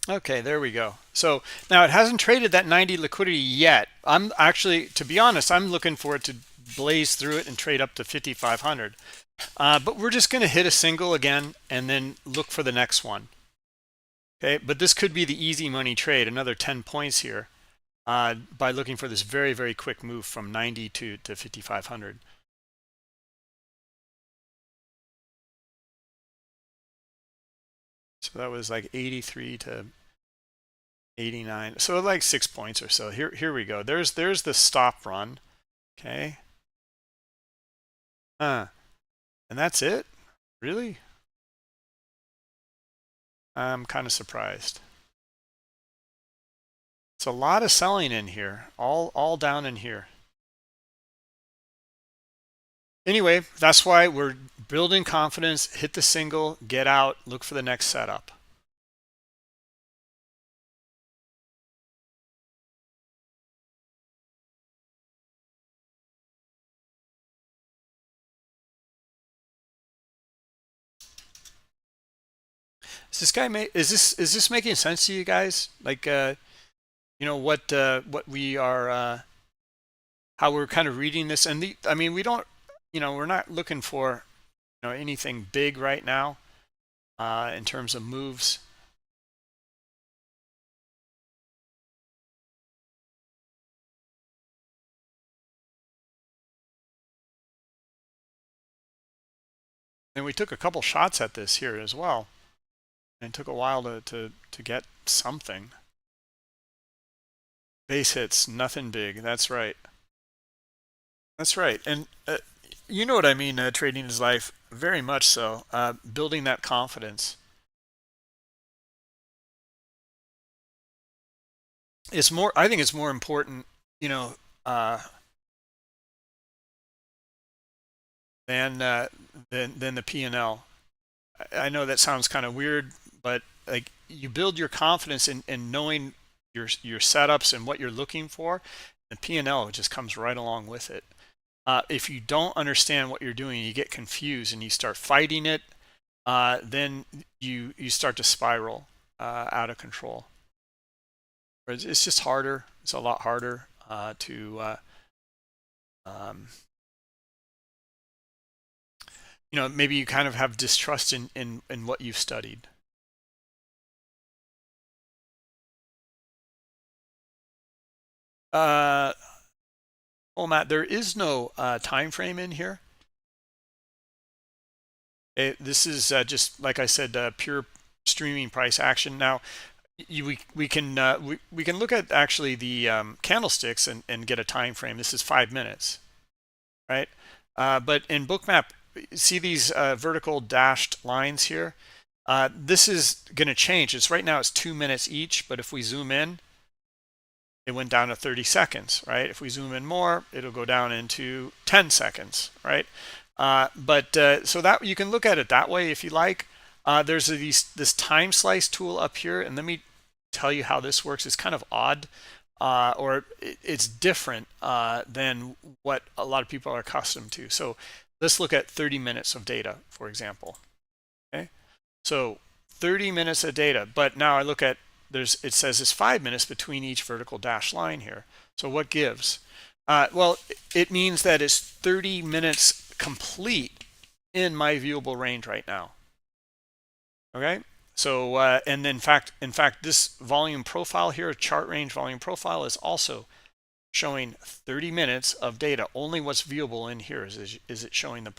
Okay, there we go. So now it hasn't traded that 90 liquidity yet. I'm actually, to be honest, I'm looking for it to blaze through it and trade up to 5,500. But we're just going to hit a single again and then look for the next one. Okay, but this could be the easy money trade, another 10 points here, by looking for this very, very quick move from 90 to 5,500. So that was like 83 to 89, so like 6 points or so. Here we go. There's the stop run. Okay. And that's it? Really? I'm kind of surprised. It's a lot of selling in here, all down in here. Anyway, that's why we're building confidence. Hit the single, get out, look for the next setup. Is this making sense to you guys? Like you know what we are how we're kind of reading this, and I mean, we don't, we're not looking for anything big right now in terms of moves. And we took a couple shots at this here as well, and it took a while to get something. Base hits, nothing big. That's right. That's right. And you know what I mean, trading is life, very much so. Building that confidence. It's more, I think it's more important, than the P&L. I know that sounds kind of weird, but like, you build your confidence in knowing your setups and what you're looking for, and P&L just comes right along with it. If you don't understand what you're doing, you get confused and you start fighting it, then you start to spiral out of control. It's just harder. It's a lot harder to maybe you kind of have distrust in what you've studied. Well, Matt, there is no time frame in here. This is just, like I said, pure streaming price action. Now, we can look at actually the candlesticks and get a time frame. This is 5 minutes, right? But in Bookmap, see these vertical dashed lines here? This is going to change. Right now it's 2 minutes each, but if we zoom in, it went down to 30 seconds, right? If we zoom in more, it'll go down into 10 seconds, right? So that you can look at it that way if you like. There's this time slice tool up here, and let me tell you how this works. It's kind of odd, or it's different than what a lot of people are accustomed to. So let's look at 30 minutes of data, for example. Okay, so 30 minutes of data, but now I look at it says it's 5 minutes between each vertical dashed line here. So what gives? Well, it means that it's 30 minutes complete in my viewable range right now. Okay, so and in fact, this volume profile here, chart range volume profile, is also showing 30 minutes of data. Only what's viewable in here is it showing the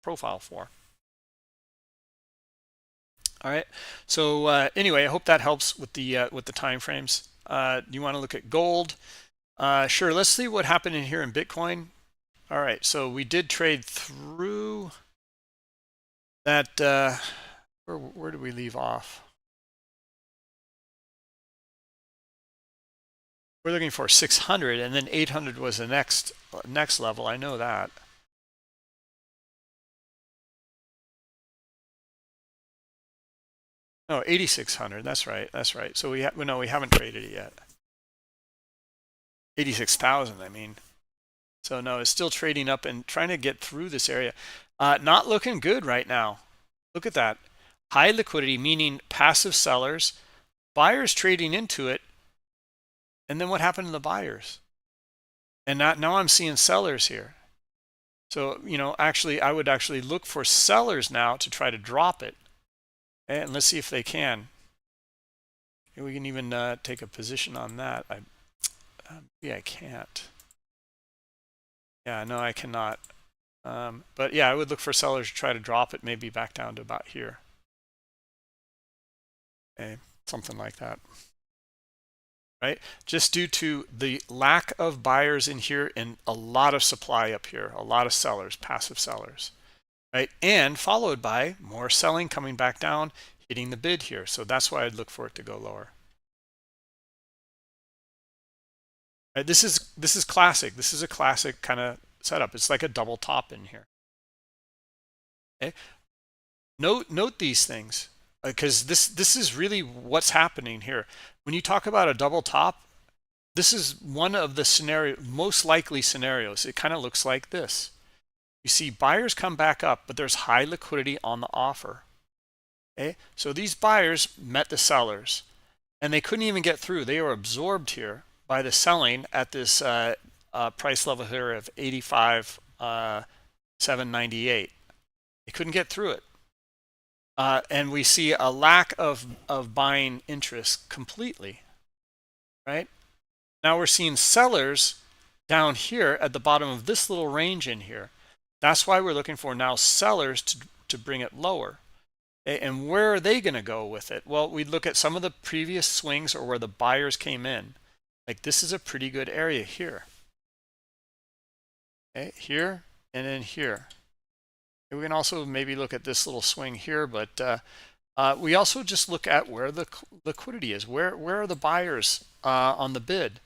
profile for. All right. So anyway, I hope that helps with the time frames. Do you want to look at gold? Sure. Let's see what happened in here in Bitcoin. All right. So we did trade through that. Where did we leave off? We're looking for 600, and then 800 was the next level. I know that. No, 8,600. That's right. That's right. So we haven't traded it yet. 86,000. I mean. So no, it's still trading up and trying to get through this area. Not looking good right now. Look at that. High liquidity, meaning passive sellers, buyers trading into it. And then what happened to the buyers? And now I'm seeing sellers here. So, actually, I would actually look for sellers now to try to drop it. And let's see if they can. We can even take a position on that. Maybe I can't. Yeah, no, I cannot. But yeah, I would look for sellers to try to drop it maybe back down to about here. Okay, something like that. Right? Just due to the lack of buyers in here and a lot of supply up here, a lot of sellers, passive sellers. Right? And followed by more selling coming back down, hitting the bid here. So that's why I'd look for it to go lower. Right? This is classic. This is a classic kind of setup. It's like a double top in here. Okay? Note these things, because this is really what's happening here. When you talk about a double top, this is one of the most likely scenarios. It kind of looks like this. You see buyers come back up, but there's high liquidity on the offer. Okay, so these buyers met the sellers, and they couldn't even get through. They were absorbed here by the selling at this price level here of 85,798. They couldn't get through it. And we see a lack of buying interest completely, right? Now we're seeing sellers down here at the bottom of this little range in here. That's why we're looking for now sellers to bring it lower. And where are they going to go with it? Well, we look at some of the previous swings or where the buyers came in. Like this is a pretty good area here. Okay, here and then here. We can also maybe look at this little swing here, but we also just look at where the liquidity is. Where are the buyers on the bid?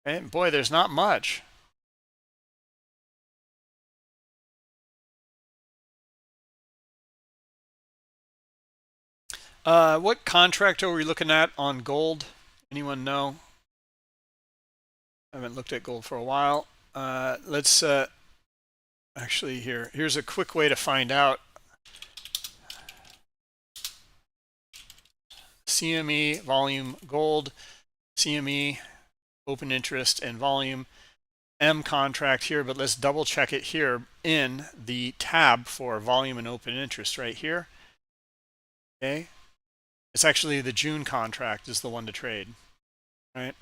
And boy, there's not much. What contract are we looking at on gold? Anyone know? I haven't looked at gold for a while. Let's actually here's a quick way to find out. CME volume gold, CME open interest and volume, M contract here, but let's double check it here in the tab for volume and open interest right here. Okay, it's actually the June contract is the one to trade, right?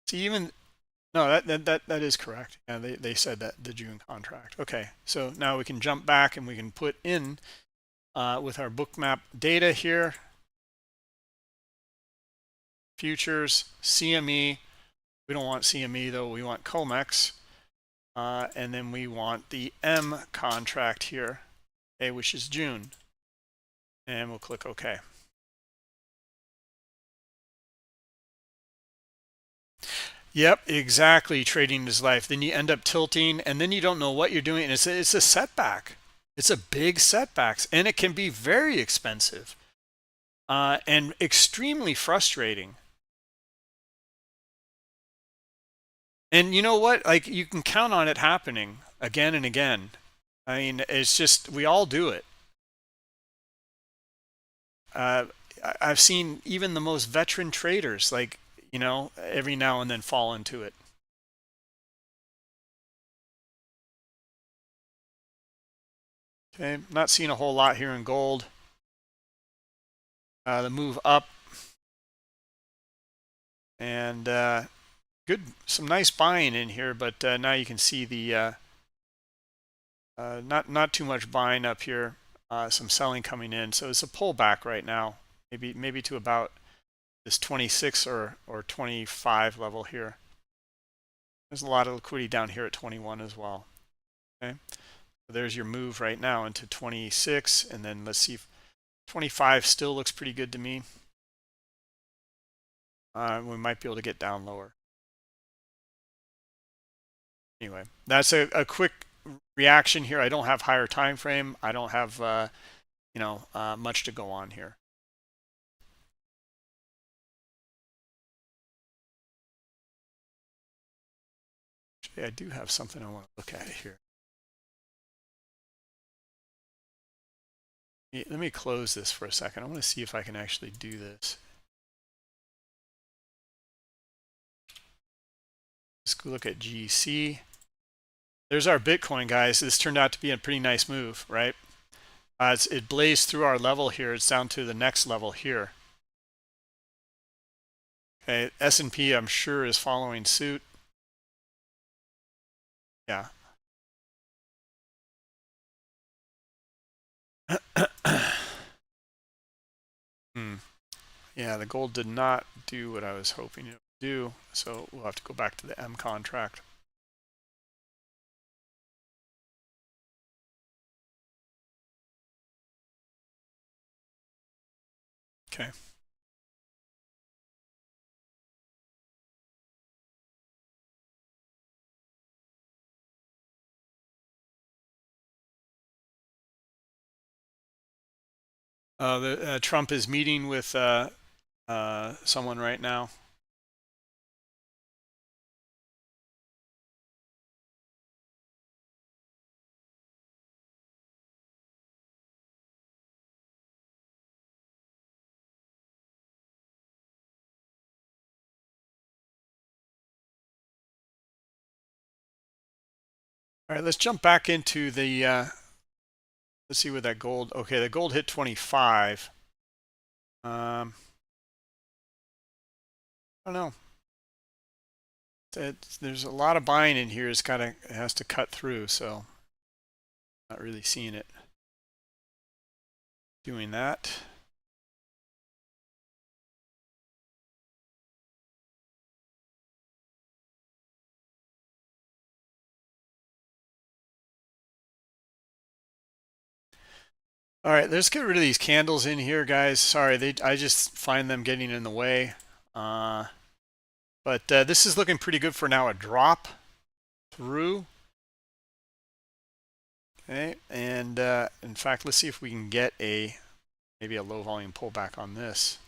See, even no, that is correct. Yeah, they said that the June contract. Okay, so now we can jump back and we can put in with our Bookmap data here, futures, CME. We don't want CME though, we want COMEX. And then we want the M contract here, okay, which is June. And we'll click OK. Yep, exactly. Trading is life. Then you end up tilting, and then you don't know what you're doing. And it's a setback. It's a big setbacks, and it can be very expensive and extremely frustrating. And you know what? Like, you can count on it happening again and again. I mean, it's just, we all do it. Uh, I've seen even the most veteran traders, like, every now and then fall into it. Okay, not seeing a whole lot here in gold. The move up, and good, some nice buying in here, but now you can see the not too much buying up here, some selling coming in. So it's a pullback right now, maybe to about this 26 or 25 level here. There's a lot of liquidity down here at 21 as well. Okay, so there's your move right now into 26, and then let's see if 25 still looks pretty good to me. We might be able to get down lower. Anyway, that's a quick reaction here. I don't have higher time frame. I don't have much to go on here. Actually, I do have something I want to look at here. Let me close this for a second. I want to see if I can actually do this. Let's go look at GC. There's our Bitcoin, guys. This turned out to be a pretty nice move, right? It blazed through our level here. It's down to the next level here. Okay, S&P, I'm sure, is following suit. Yeah. Yeah, the gold did not do what I was hoping it would do, so we'll have to go back to the M contract. Okay. Trump is meeting with someone right now. All right, let's jump back into the, let's see where that gold, okay, the gold hit 25. I don't know. There's a lot of buying in here. It has to cut through, so not really seeing it doing that. All right, let's get rid of these candles in here, guys. Sorry, I just find them getting in the way. But this is looking pretty good for now. A drop through. Okay, and in fact, let's see if we can get maybe a low volume pullback on this.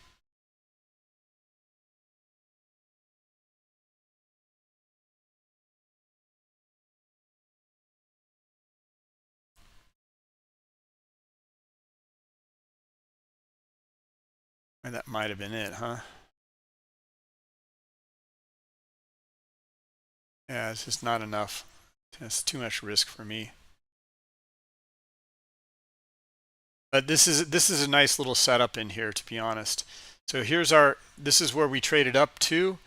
And that might have been it, huh? Yeah, it's just not enough. It's too much risk for me. But this is a nice little setup in here, to be honest. So this is where we traded up to.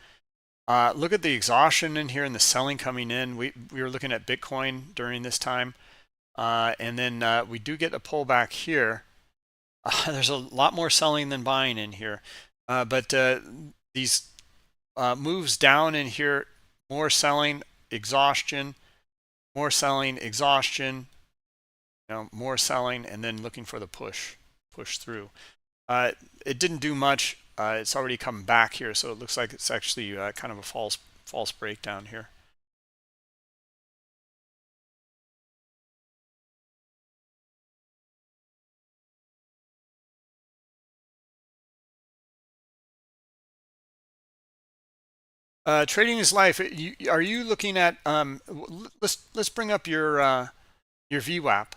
Look at the exhaustion in here and the selling coming in. We were looking at Bitcoin during this time. And then we do get a pullback here. There's a lot more selling than buying in here. But these moves down in here, more selling, exhaustion, more selling, exhaustion, more selling, and then looking for the push through. It didn't do much. It's already come back here, so it looks like it's actually kind of a false breakdown here. Trading is life. Are you looking at? Let's bring up your VWAP.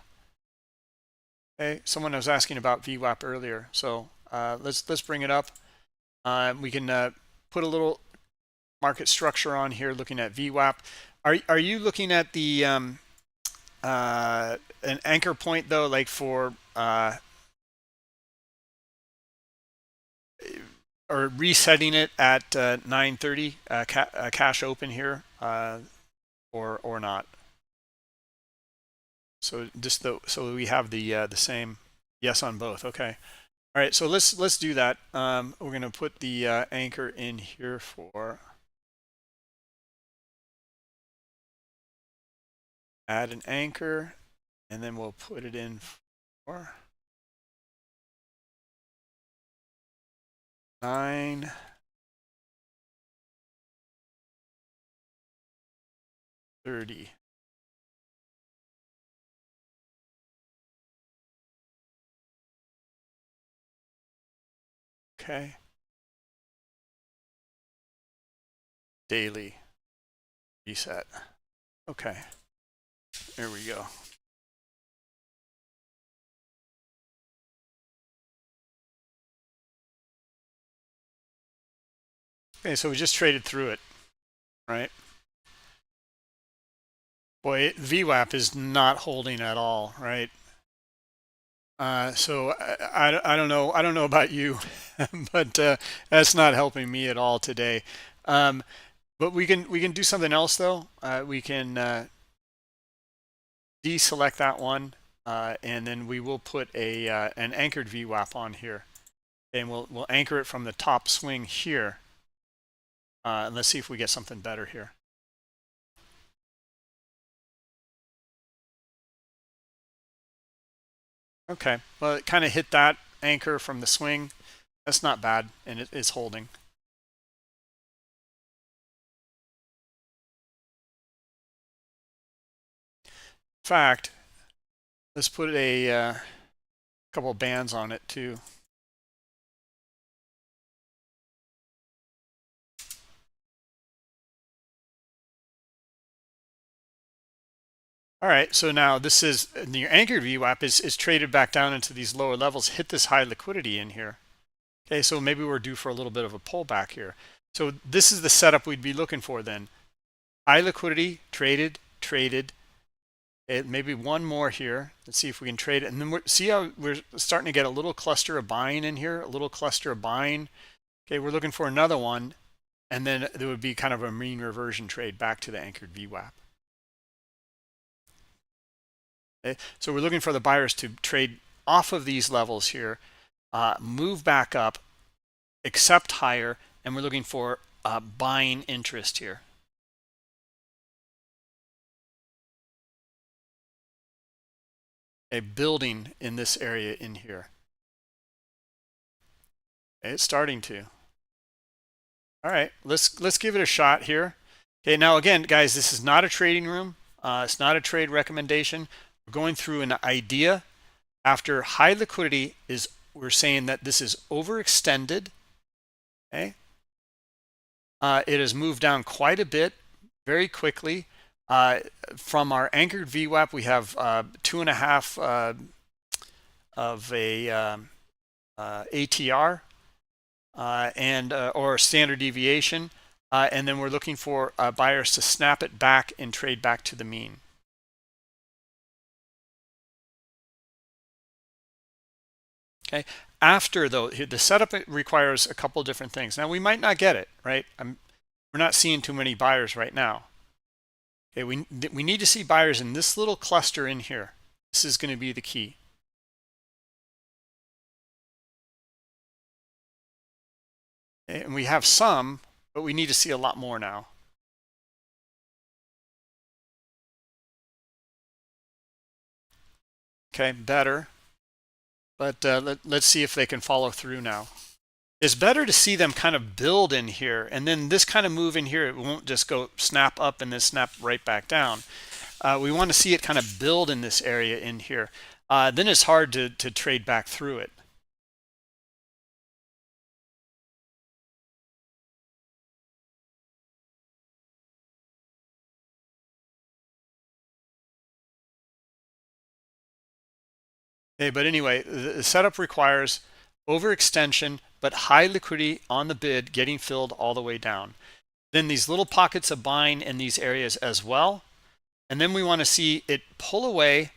Okay, someone was asking about VWAP earlier, so let's bring it up. We can put a little market structure on here, looking at VWAP. Are you looking at the an anchor point though, like for or resetting it at 9:30 cash open here, or not? So just so we have the same yes on both. Okay. All right. So let's do that. We're going to put the anchor in here for add an anchor, and then we'll put it in for 9:30. Okay. Daily reset. Okay. There we go. Okay, so we just traded through it, right? Boy, VWAP is not holding at all, right? So I don't know. I don't know about you, but that's not helping me at all today. But we can do something else though. We can deselect that one, and then we will put a an anchored VWAP on here, and we'll anchor it from the top swing here. And let's see if we get something better here. Okay, well, it kind of hit that anchor from the swing. That's not bad, and it is holding. In fact, let's put a couple bands on it too. All right, so now this is your anchored VWAP is traded back down into these lower levels, hit this high liquidity in here. Okay, so maybe we're due for a little bit of a pullback here. So this is the setup we'd be looking for then. High liquidity, traded. Maybe one more here. Let's see if we can trade it. And then see how we're starting to get a little cluster of buying in here, a little cluster of buying. Okay, we're looking for another one. And then there would be kind of a mean reversion trade back to the anchored VWAP. Okay, so we're looking for the buyers to trade off of these levels here, move back up, accept higher, and we're looking for buying interest here. A building in this area in here. Okay, it's starting to. All right, let's give it a shot here. Okay, now again, guys, this is not a trading room. It's not a trade recommendation. We're going through an idea. After high liquidity is, we're saying that this is overextended. Okay, it has moved down quite a bit very quickly. From our anchored VWAP, we have 2.5 of a ATR and or standard deviation, and then we're looking for buyers to snap it back and trade back to the mean. Okay. After though, the setup requires a couple different things. Now we might not get it right. We're not seeing too many buyers right now. Okay, we need to see buyers in this little cluster in here. This is going to be the key. Okay, and we have some, but we need to see a lot more now. Okay, better. But let's see if they can follow through now. it's better to see them kind of build in here, and then this kind of move in here, it won't just go snap up and then snap right back down. We want to see it kind of build in this area in here. Then it's hard to trade back through it. Okay, but anyway, the setup requires overextension, but high liquidity on the bid getting filled all the way down. Then these little pockets of buying in these areas as well. And then we want to see it pull away.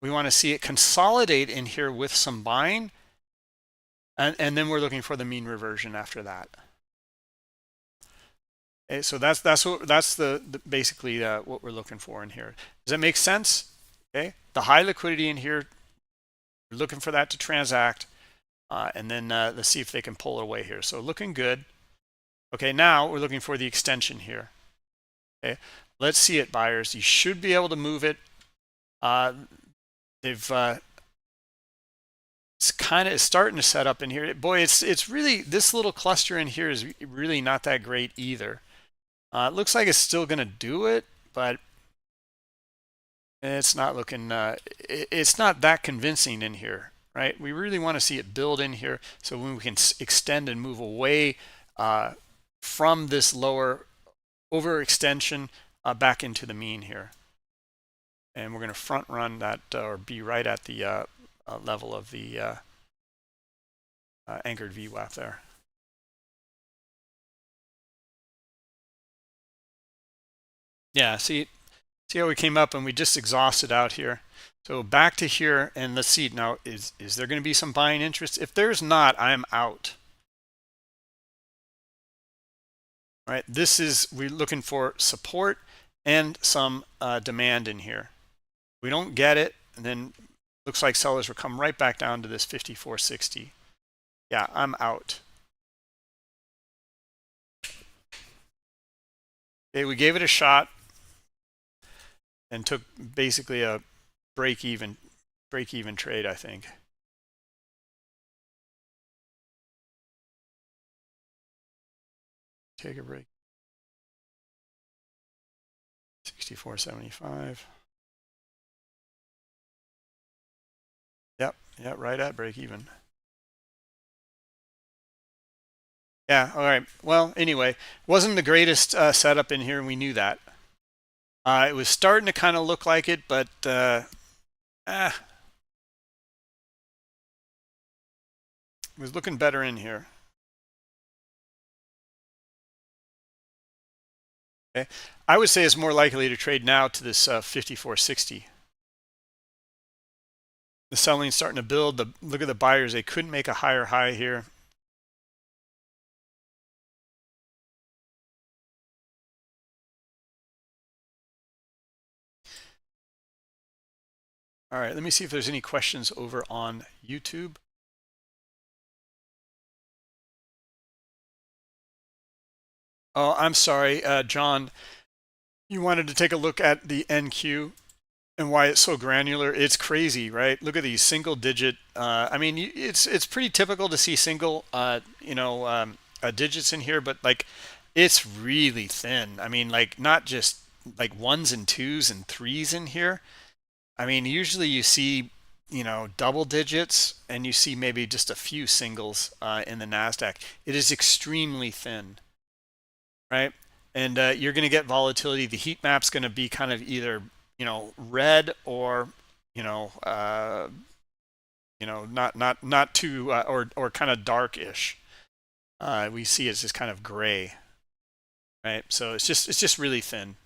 We want to see it consolidate in here with some buying. And then we're looking for the mean reversion after that. Okay, so that's basically what we're looking for in here. Does that make sense? Okay, the high liquidity in here, we're looking for that to transact, and then let's see if they can pull away here. So looking good. Okay, now we're looking for the extension here. Okay, let's see it, buyers. You should be able to move it. It's kind of starting to set up in here. Boy, it's really, this little cluster in here is really not that great either. It looks like it's still going to do it, but it's not looking, it's not that convincing in here, right? We really want to see it build in here so when we can extend and move away from this lower overextension back into the mean here. And we're going to front run that or be right at the level of the anchored VWAP there. Yeah, see how we came up and we just exhausted out here. So back to here, and let's see now, is there going to be some buying interest? If there's not, I'm out. All right, we're looking for support and some demand in here. We don't get it, and then looks like sellers will come right back down to this 54.60. Yeah, I'm out. Okay, we gave it a shot and took basically a break even trade, I think. Take a break. 64.75. Yep, right at break even. Yeah, all right. Well, anyway, wasn't the greatest setup in here, and we knew that. It was starting to kind of look like it, but it was looking better in here. Okay, I would say it's more likely to trade now to this 54.60. The selling's starting to build. Look at the buyers; they couldn't make a higher high here. All right, let me see if there's any questions over on YouTube. Oh, I'm sorry, John. You wanted to take a look at the NQ and why it's so granular. It's crazy, right? Look at these single digit. I mean, it's pretty typical to see single, digits in here, but like it's really thin. I mean, like not just like ones and twos and threes in here. I mean, usually you see, double digits, and you see maybe just a few singles in the NASDAQ. It is extremely thin, right? And you're going to get volatility. The heat map's going to be kind of either, red or, not too, or kind of darkish. We see it's just kind of gray, right? So it's just really thin.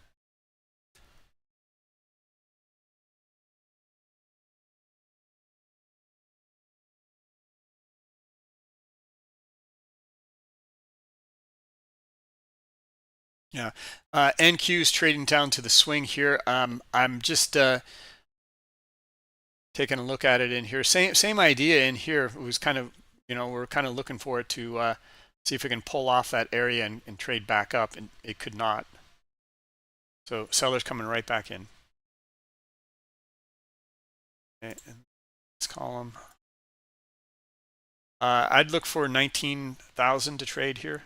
Yeah, NQ is trading down to the swing here. I'm just taking a look at it in here. Same idea in here. It was kind of, we're kind of looking for it to see if we can pull off that area and trade back up, and it could not. So sellers coming right back in. Okay, and let's call them. I'd look for 19,000 to trade here.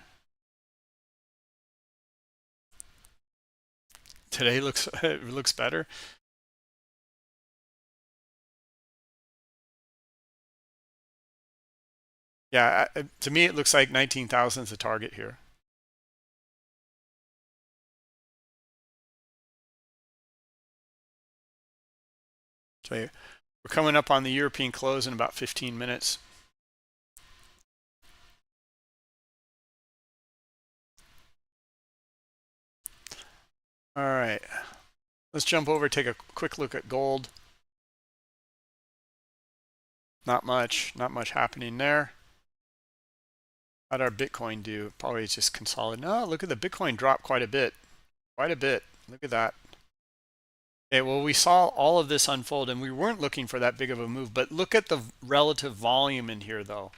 Today looks it looks better. Yeah, to me it looks like 19,000 is the target here. So we're coming up on the European close in about 15 minutes. All right, let's jump over, take a quick look at gold. Not much happening there. How'd our Bitcoin do? Probably just consolidating. Oh, look at the Bitcoin drop quite a bit. Look at that. Okay, well, we saw all of this unfold and we weren't looking for that big of a move, but look at the relative volume in here though.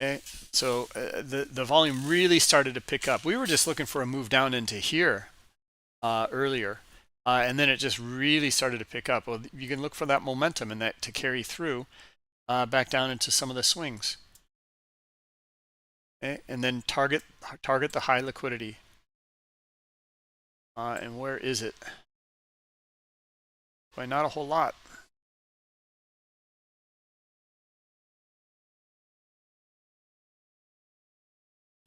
Okay, so the volume really started to pick up. We were just looking for a move down into here earlier, and then it just really started to pick up. Well, you can look for that momentum and that to carry through back down into some of the swings. Okay, and then target the high liquidity. And where is it? Well, not a whole lot.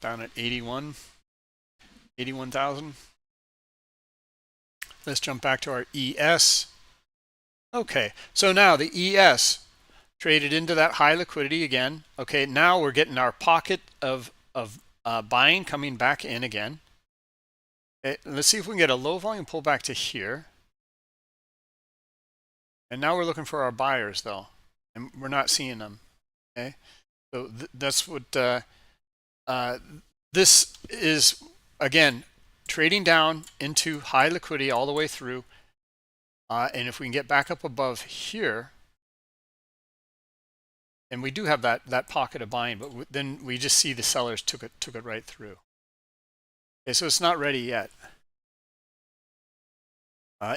Down at 81,000. Let's jump back to our ES. Okay, so now the ES traded into that high liquidity again. Okay, now we're getting our pocket of buying coming back in again. Okay, let's see if we can get a low volume pullback to here. And now we're looking for our buyers though, and we're not seeing them. Okay, so that's what this is, again, trading down into high liquidity all the way through. And if we can get back up above here, and we do have that pocket of buying, but then we just see the sellers took it right through. Okay, so it's not ready yet.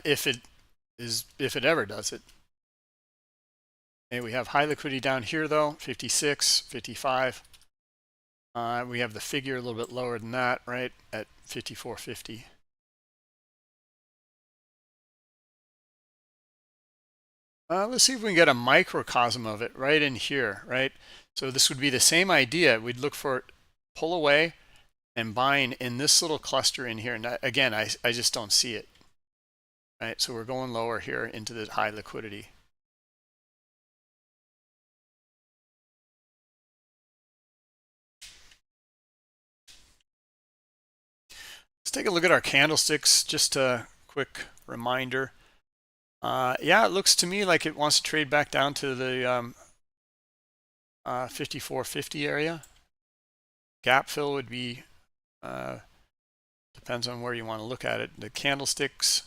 If it ever does it. Okay, we have high liquidity down here though, 56, 55. We have the figure a little bit lower than that, right, at 54.50. Let's see if we can get a microcosm of it right in here, right? So this would be the same idea. We'd look for pull away and buying in this little cluster in here. And again, I just don't see it, right? So we're going lower here into the high liquidity. Let's take a look at our candlesticks. Just a quick reminder. Yeah, it looks to me like it wants to trade back down to the 54.50 area. Gap fill would be, depends on where you want to look at it. The candlesticks,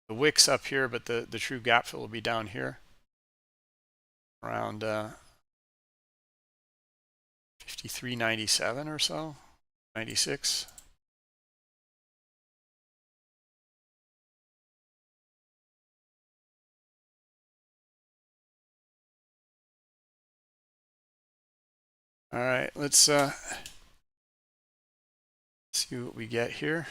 the wicks up here, but the true gap fill will be down here around 53.97 or so, 96. All right, let's see what we get here.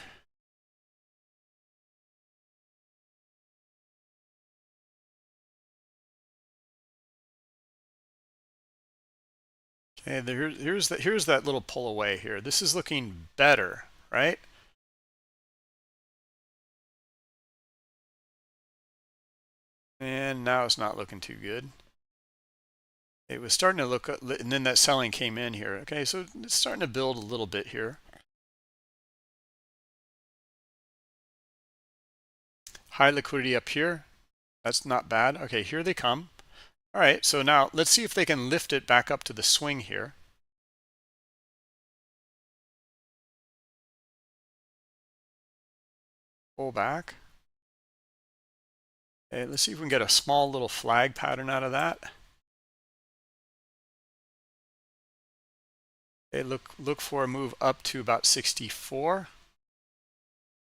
Okay, here's that little pull away here. This is looking better, right? And now it's not looking too good. It was starting to look, and then that selling came in here. Okay, so it's starting to build a little bit here. High liquidity up here. That's not bad. Okay, here they come. All right, so now let's see if they can lift it back up to the swing here. Pull back. Okay, let's see if we can get a small little flag pattern out of that. Okay, look for a move up to about 64.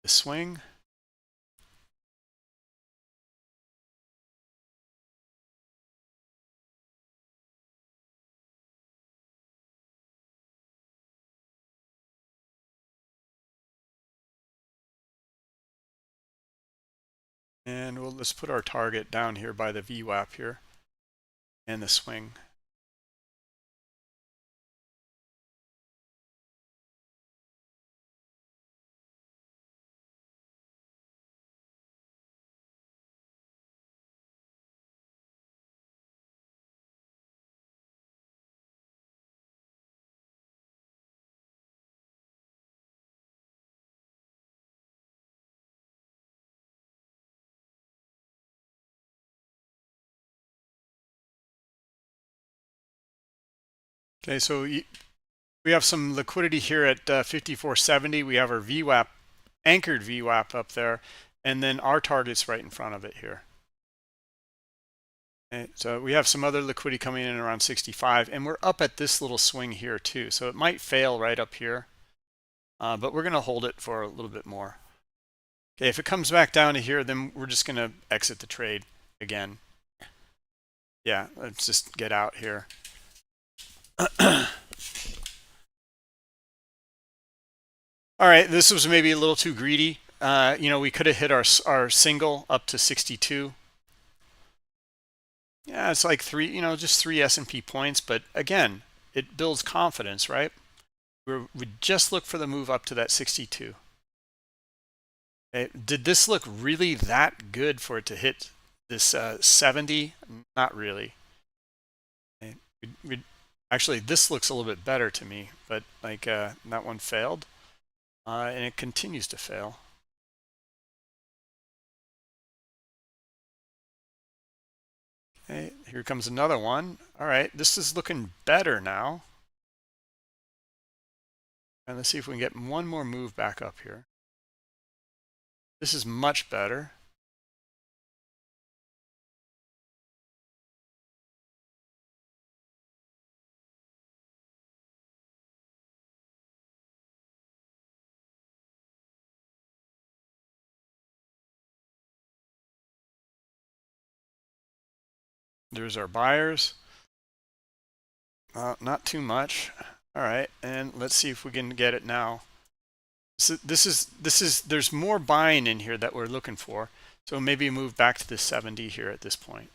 The swing. And let's put our target down here by the VWAP here and the swing. Okay, so we have some liquidity here at 54.70. We have our VWAP, anchored VWAP up there, and then our target's right in front of it here. Okay, so we have some other liquidity coming in around 65, and we're up at this little swing here too. So it might fail right up here, but we're going to hold it for a little bit more. Okay, if it comes back down to here, then we're just going to exit the trade again. Yeah, let's just get out here. All right, this was maybe a little too greedy. We could have hit our single up to 62. Yeah, it's like just three S&P points, but again, it builds confidence, right? We just look for the move up to that 62. Okay, did this look really that good for it to hit this 70? Not really. Okay, actually, this looks a little bit better to me, but like that one failed, and it continues to fail. Okay, here comes another one. All right, this is looking better now. And let's see if we can get one more move back up here. This is much better. There's our buyers. Not too much. All right, and let's see if we can get it now. So this is there's more buying in here that we're looking for. So maybe move back to the 70 here at this point.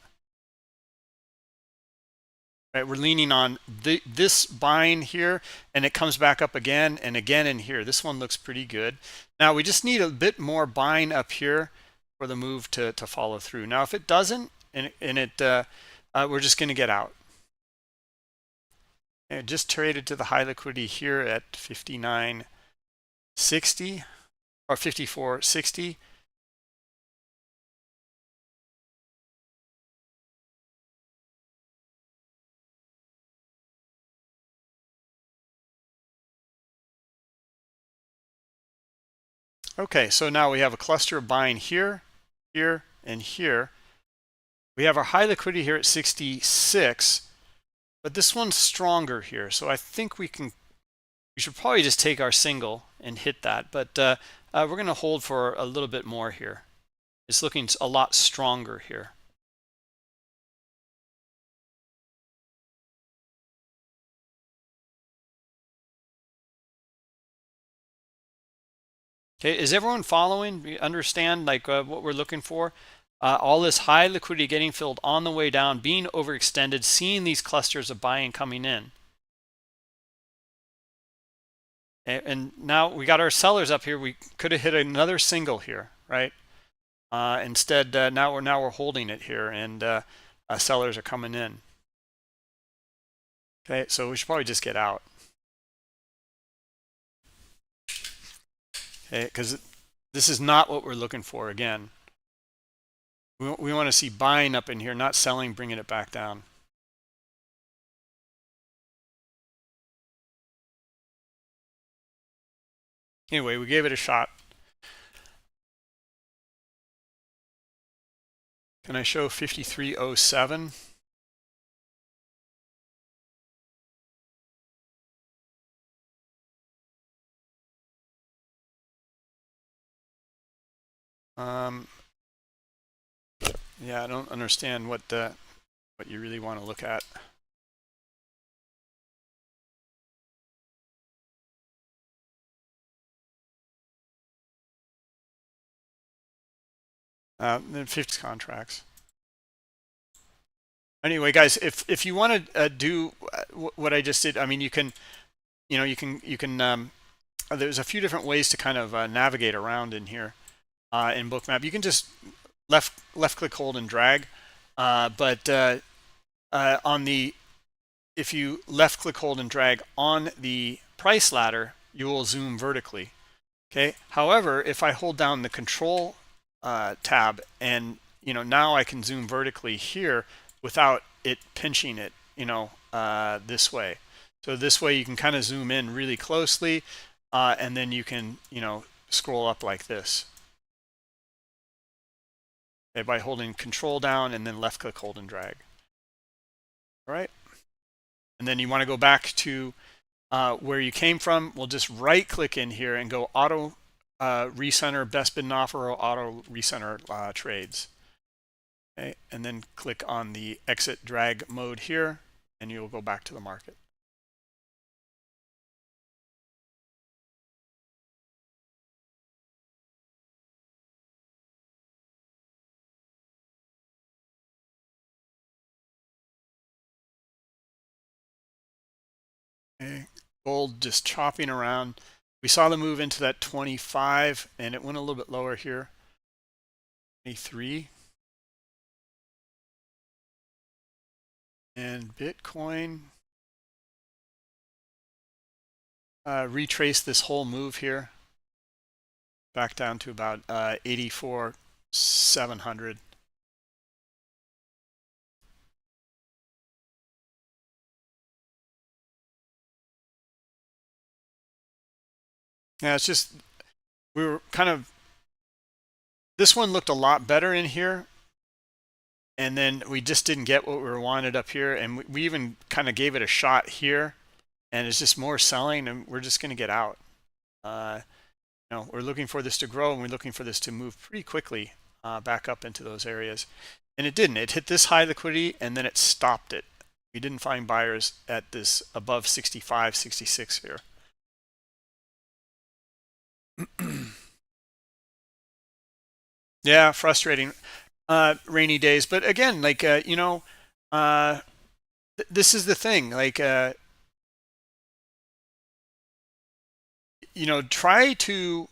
Right, we're leaning on this buying here, and it comes back up again and again in here. This one looks pretty good. Now we just need a bit more buying up here for the move to follow through. Now if it doesn't, we're just going to get out. And it just traded to the high liquidity here at 59.60 or 54.60. Okay, so now we have a cluster of buying here, here, and here. We have our high liquidity here at 66, but this one's stronger here. So I think we should probably just take our single and hit that, but we're going to hold for a little bit more here. It's looking a lot stronger here. Okay, is everyone following? You understand like what we're looking for? All this high liquidity getting filled on the way down, being overextended, seeing these clusters of buying coming in. And now we got our sellers up here. We could have hit another single here, right? Instead, now we're holding it here, and sellers are coming in. Okay, so we should probably just get out. Okay, because this is not what we're looking for. Again, we want to see buying up in here, not selling, bringing it back down. Anyway, we gave it a shot. Can I show 53.07? Yeah, I don't understand what you really want to look at. Then 50 contracts. Anyway, guys, if you want to do what I just did, I mean, you can, there's a few different ways to kind of navigate around in here in Bookmap. You can just left click, hold, and drag. But if you left click, hold, and drag on the price ladder, you will zoom vertically. Okay. However, if I hold down the control tab, and now I can zoom vertically here without it pinching it, this way. So this way you can kind of zoom in really closely, and then you can, scroll up like this. Okay, by holding control down and then left click, hold, and drag. All right. And then you want to go back to where you came from. We'll just right click in here and go auto recenter best bid and offer, or auto recenter trades. Okay, and then click on the exit drag mode here, and you'll go back to the market. Okay, gold just chopping around. We saw the move into that 25, and it went a little bit lower here. 23. And Bitcoin retrace this whole move here back down to about 84,700. Yeah, it's just, we were kind of, this one looked a lot better in here, and then we just didn't get what we wanted up here, and we even kind of gave it a shot here, and it's just more selling, and we're just going to get out. We're looking for this to grow, and we're looking for this to move pretty quickly back up into those areas, and it didn't. It hit this high liquidity, and then it stopped it. We didn't find buyers at this above 65, 66 here. Yeah, frustrating. Rainy days, but again, like this is the thing, like try to,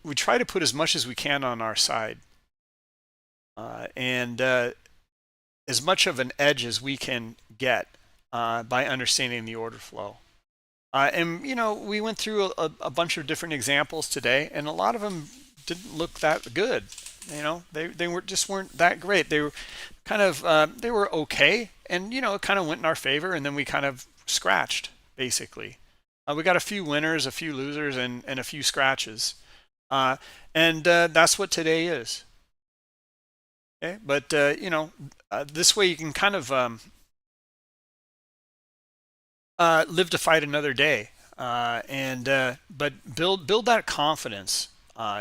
we try to put as much as we can on our side, and as much of an edge as we can get by understanding the order flow. And we went through a bunch of different examples today, and a lot of them didn't look that good. They weren't that great. They were kind of they were okay, and it kind of went in our favor, and then we kind of scratched basically. We got a few winners, a few losers, and a few scratches, and that's what today is. Okay, but this way you can kind of live to fight another day, but build that confidence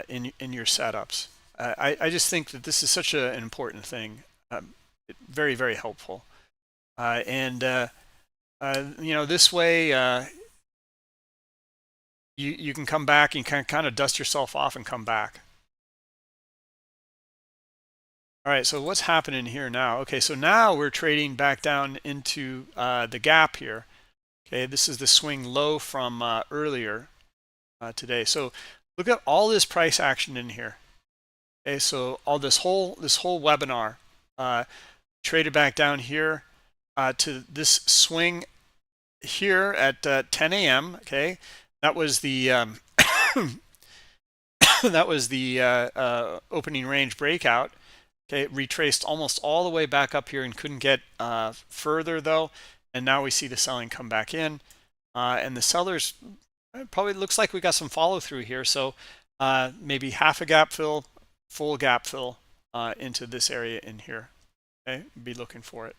in your setups. I just think that this is such an important thing, very, very helpful, and this way you can come back and kind of dust yourself off and come back. All right, so what's happening here now? Okay, so now we're trading back down into the gap here. Okay, this is the swing low from earlier today. So look at all this price action in here. Okay, so all this whole webinar traded back down here to this swing here at 10 a.m. Okay, that was the that was the opening range breakout. Okay, it retraced almost all the way back up here and couldn't get further though. And now we see the selling come back in, and the sellers, probably looks like we got some follow through here. So maybe half a gap fill, full gap fill into this area in here. Okay, be looking for it.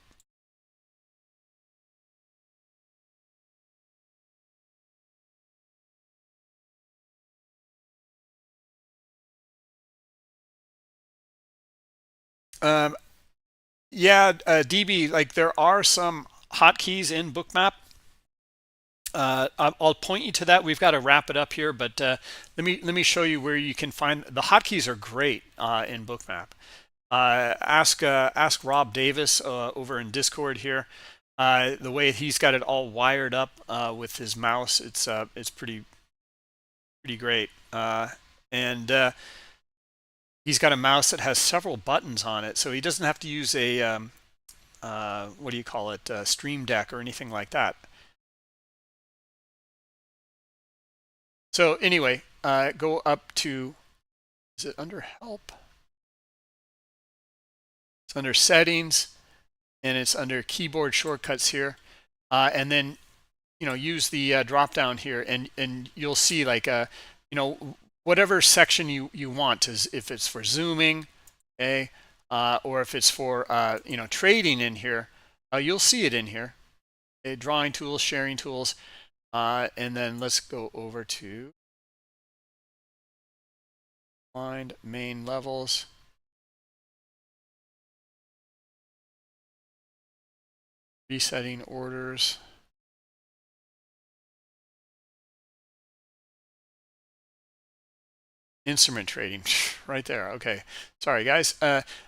Yeah, DB, like there are some hotkeys in Bookmap I'll point you to that. We've got to wrap it up here, but let me show you where you can find the hotkeys are great in Bookmap. Ask Rob Davis over in Discord here. The way he's got it all wired up with his mouse, it's pretty great. And he's got a mouse that has several buttons on it, so he doesn't have to use a what do you call it, Stream Deck or anything like that. So anyway, go up to, is it under help? It's under settings, and it's under keyboard shortcuts here, and then use the drop down here, and you'll see like whatever section you want, is if it's for zooming, okay, or if it's for trading in here, you'll see it in here. Okay, drawing tools, sharing tools, and then let's go over to find main levels. Resetting orders. Instrument trading, right there. Okay, sorry guys.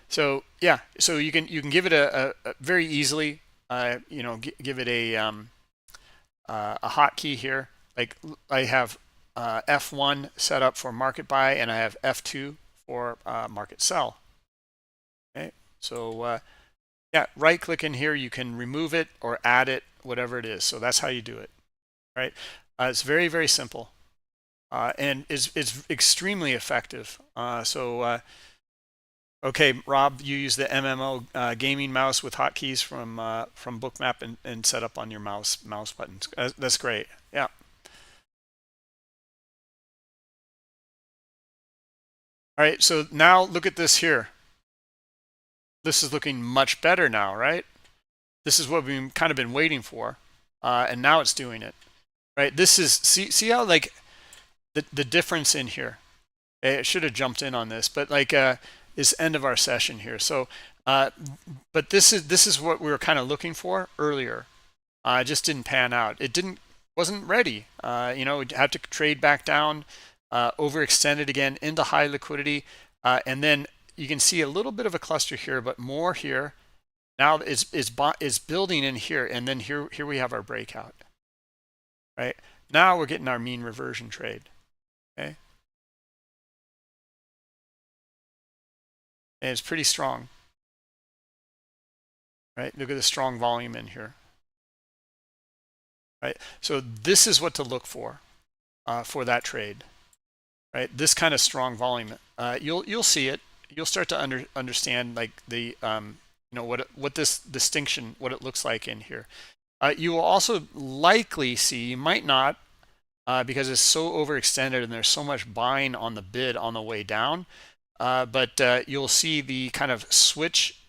So yeah, so you can give it a very easily. Give it a hotkey here. Like I have F1 set up for market buy, and I have F2 for market sell. Okay, so yeah, right click in here, you can remove it or add it, whatever it is. So that's how you do it, right? It's very, very simple, and is extremely effective. Okay, Rob, you use the MMO gaming mouse with hotkeys from Bookmap and set up on your mouse buttons. That's great. Yeah. All right, so now look at this here. This is looking much better now, right? This is what we've kind of been waiting for, and now it's doing it, right? This is, see how like the difference in here. It should have jumped in on this, but like is end of our session here. So, but this is what we were kind of looking for earlier. It just didn't pan out. It wasn't ready. It had to trade back down, overextended again into high liquidity, and then you can see a little bit of a cluster here, but more here. Now is building in here, and then here we have our breakout. Right now we're getting our mean reversion trade. Okay, and it's pretty strong. Right, look at the strong volume in here. Right, so this is what to look for that trade. Right, this kind of strong volume. You'll see it. You'll start to understand like the what this distinction, what it looks like in here. You will also likely see, you might not, because it's so overextended and there's so much buying on the bid on the way down, but you'll see the kind of switch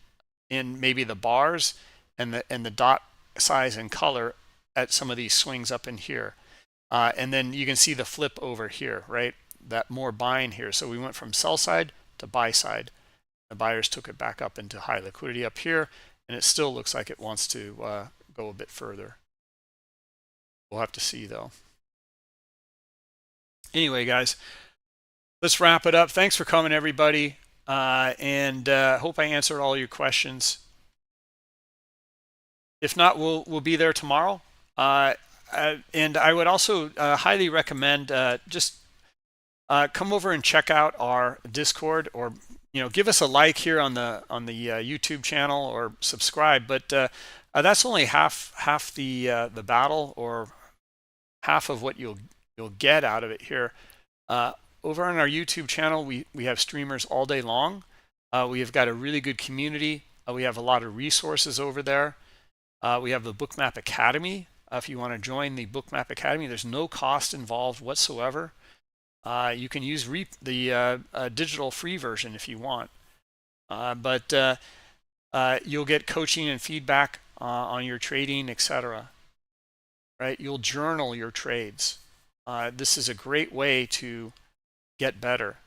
in maybe the bars and the dot size and color at some of these swings up in here, and then you can see the flip over here, right? That more buying here. So we went from sell side to buy side. The buyers took it back up into high liquidity up here, and it still looks like it wants to go a bit further. We'll have to see though. Anyway, guys, let's wrap it up. Thanks for coming, everybody, and hope I answered all your questions. If not, we'll be there tomorrow. And I would also highly recommend just come over and check out our Discord, or give us a like here on the YouTube channel, or subscribe. But that's only half the battle, or half of what you'll get out of it here. Over on our YouTube channel, we have streamers all day long. We have got a really good community. We have a lot of resources over there. We have the Bookmap Academy. If you want to join the Bookmap Academy, there's no cost involved whatsoever. You can use the digital free version if you want, but you'll get coaching and feedback on your trading, etc. Right? You'll journal your trades. This is a great way to get better.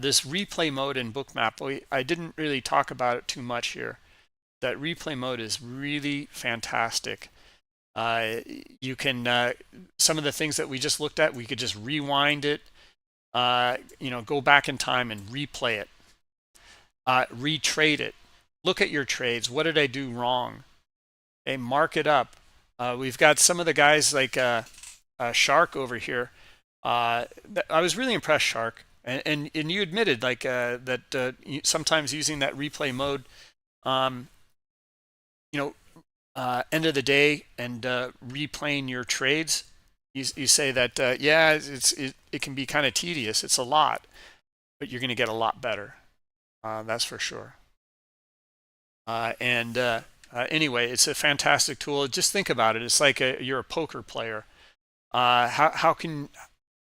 This replay mode in Bookmap, I didn't really talk about it too much here. That replay mode is really fantastic. You can some of the things that we just looked at, we could just rewind it, go back in time and replay it, retrade it, look at your trades. What did I do wrong? Okay, mark it up. We've got some of the guys like Shark over here. I was really impressed, Shark, and you admitted like that sometimes using that replay mode, end of the day and replaying your trades, you say that yeah, it can be kind of tedious. It's a lot, but you're going to get a lot better. That's for sure. Anyway, it's a fantastic tool. Just think about it. It's like you're a poker player. How can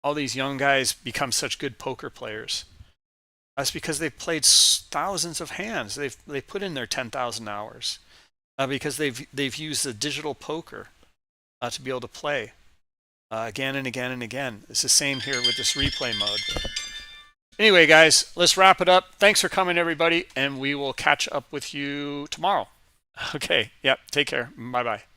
all these young guys become such good poker players? That's because they've played thousands of hands. They've put in their 10,000 hours because they've used the digital poker to be able to play again and again and again. It's the same here with this replay mode. Anyway, guys, let's wrap it up. Thanks for coming, everybody, and we will catch up with you tomorrow. Okay. Yep. Take care. Bye-bye.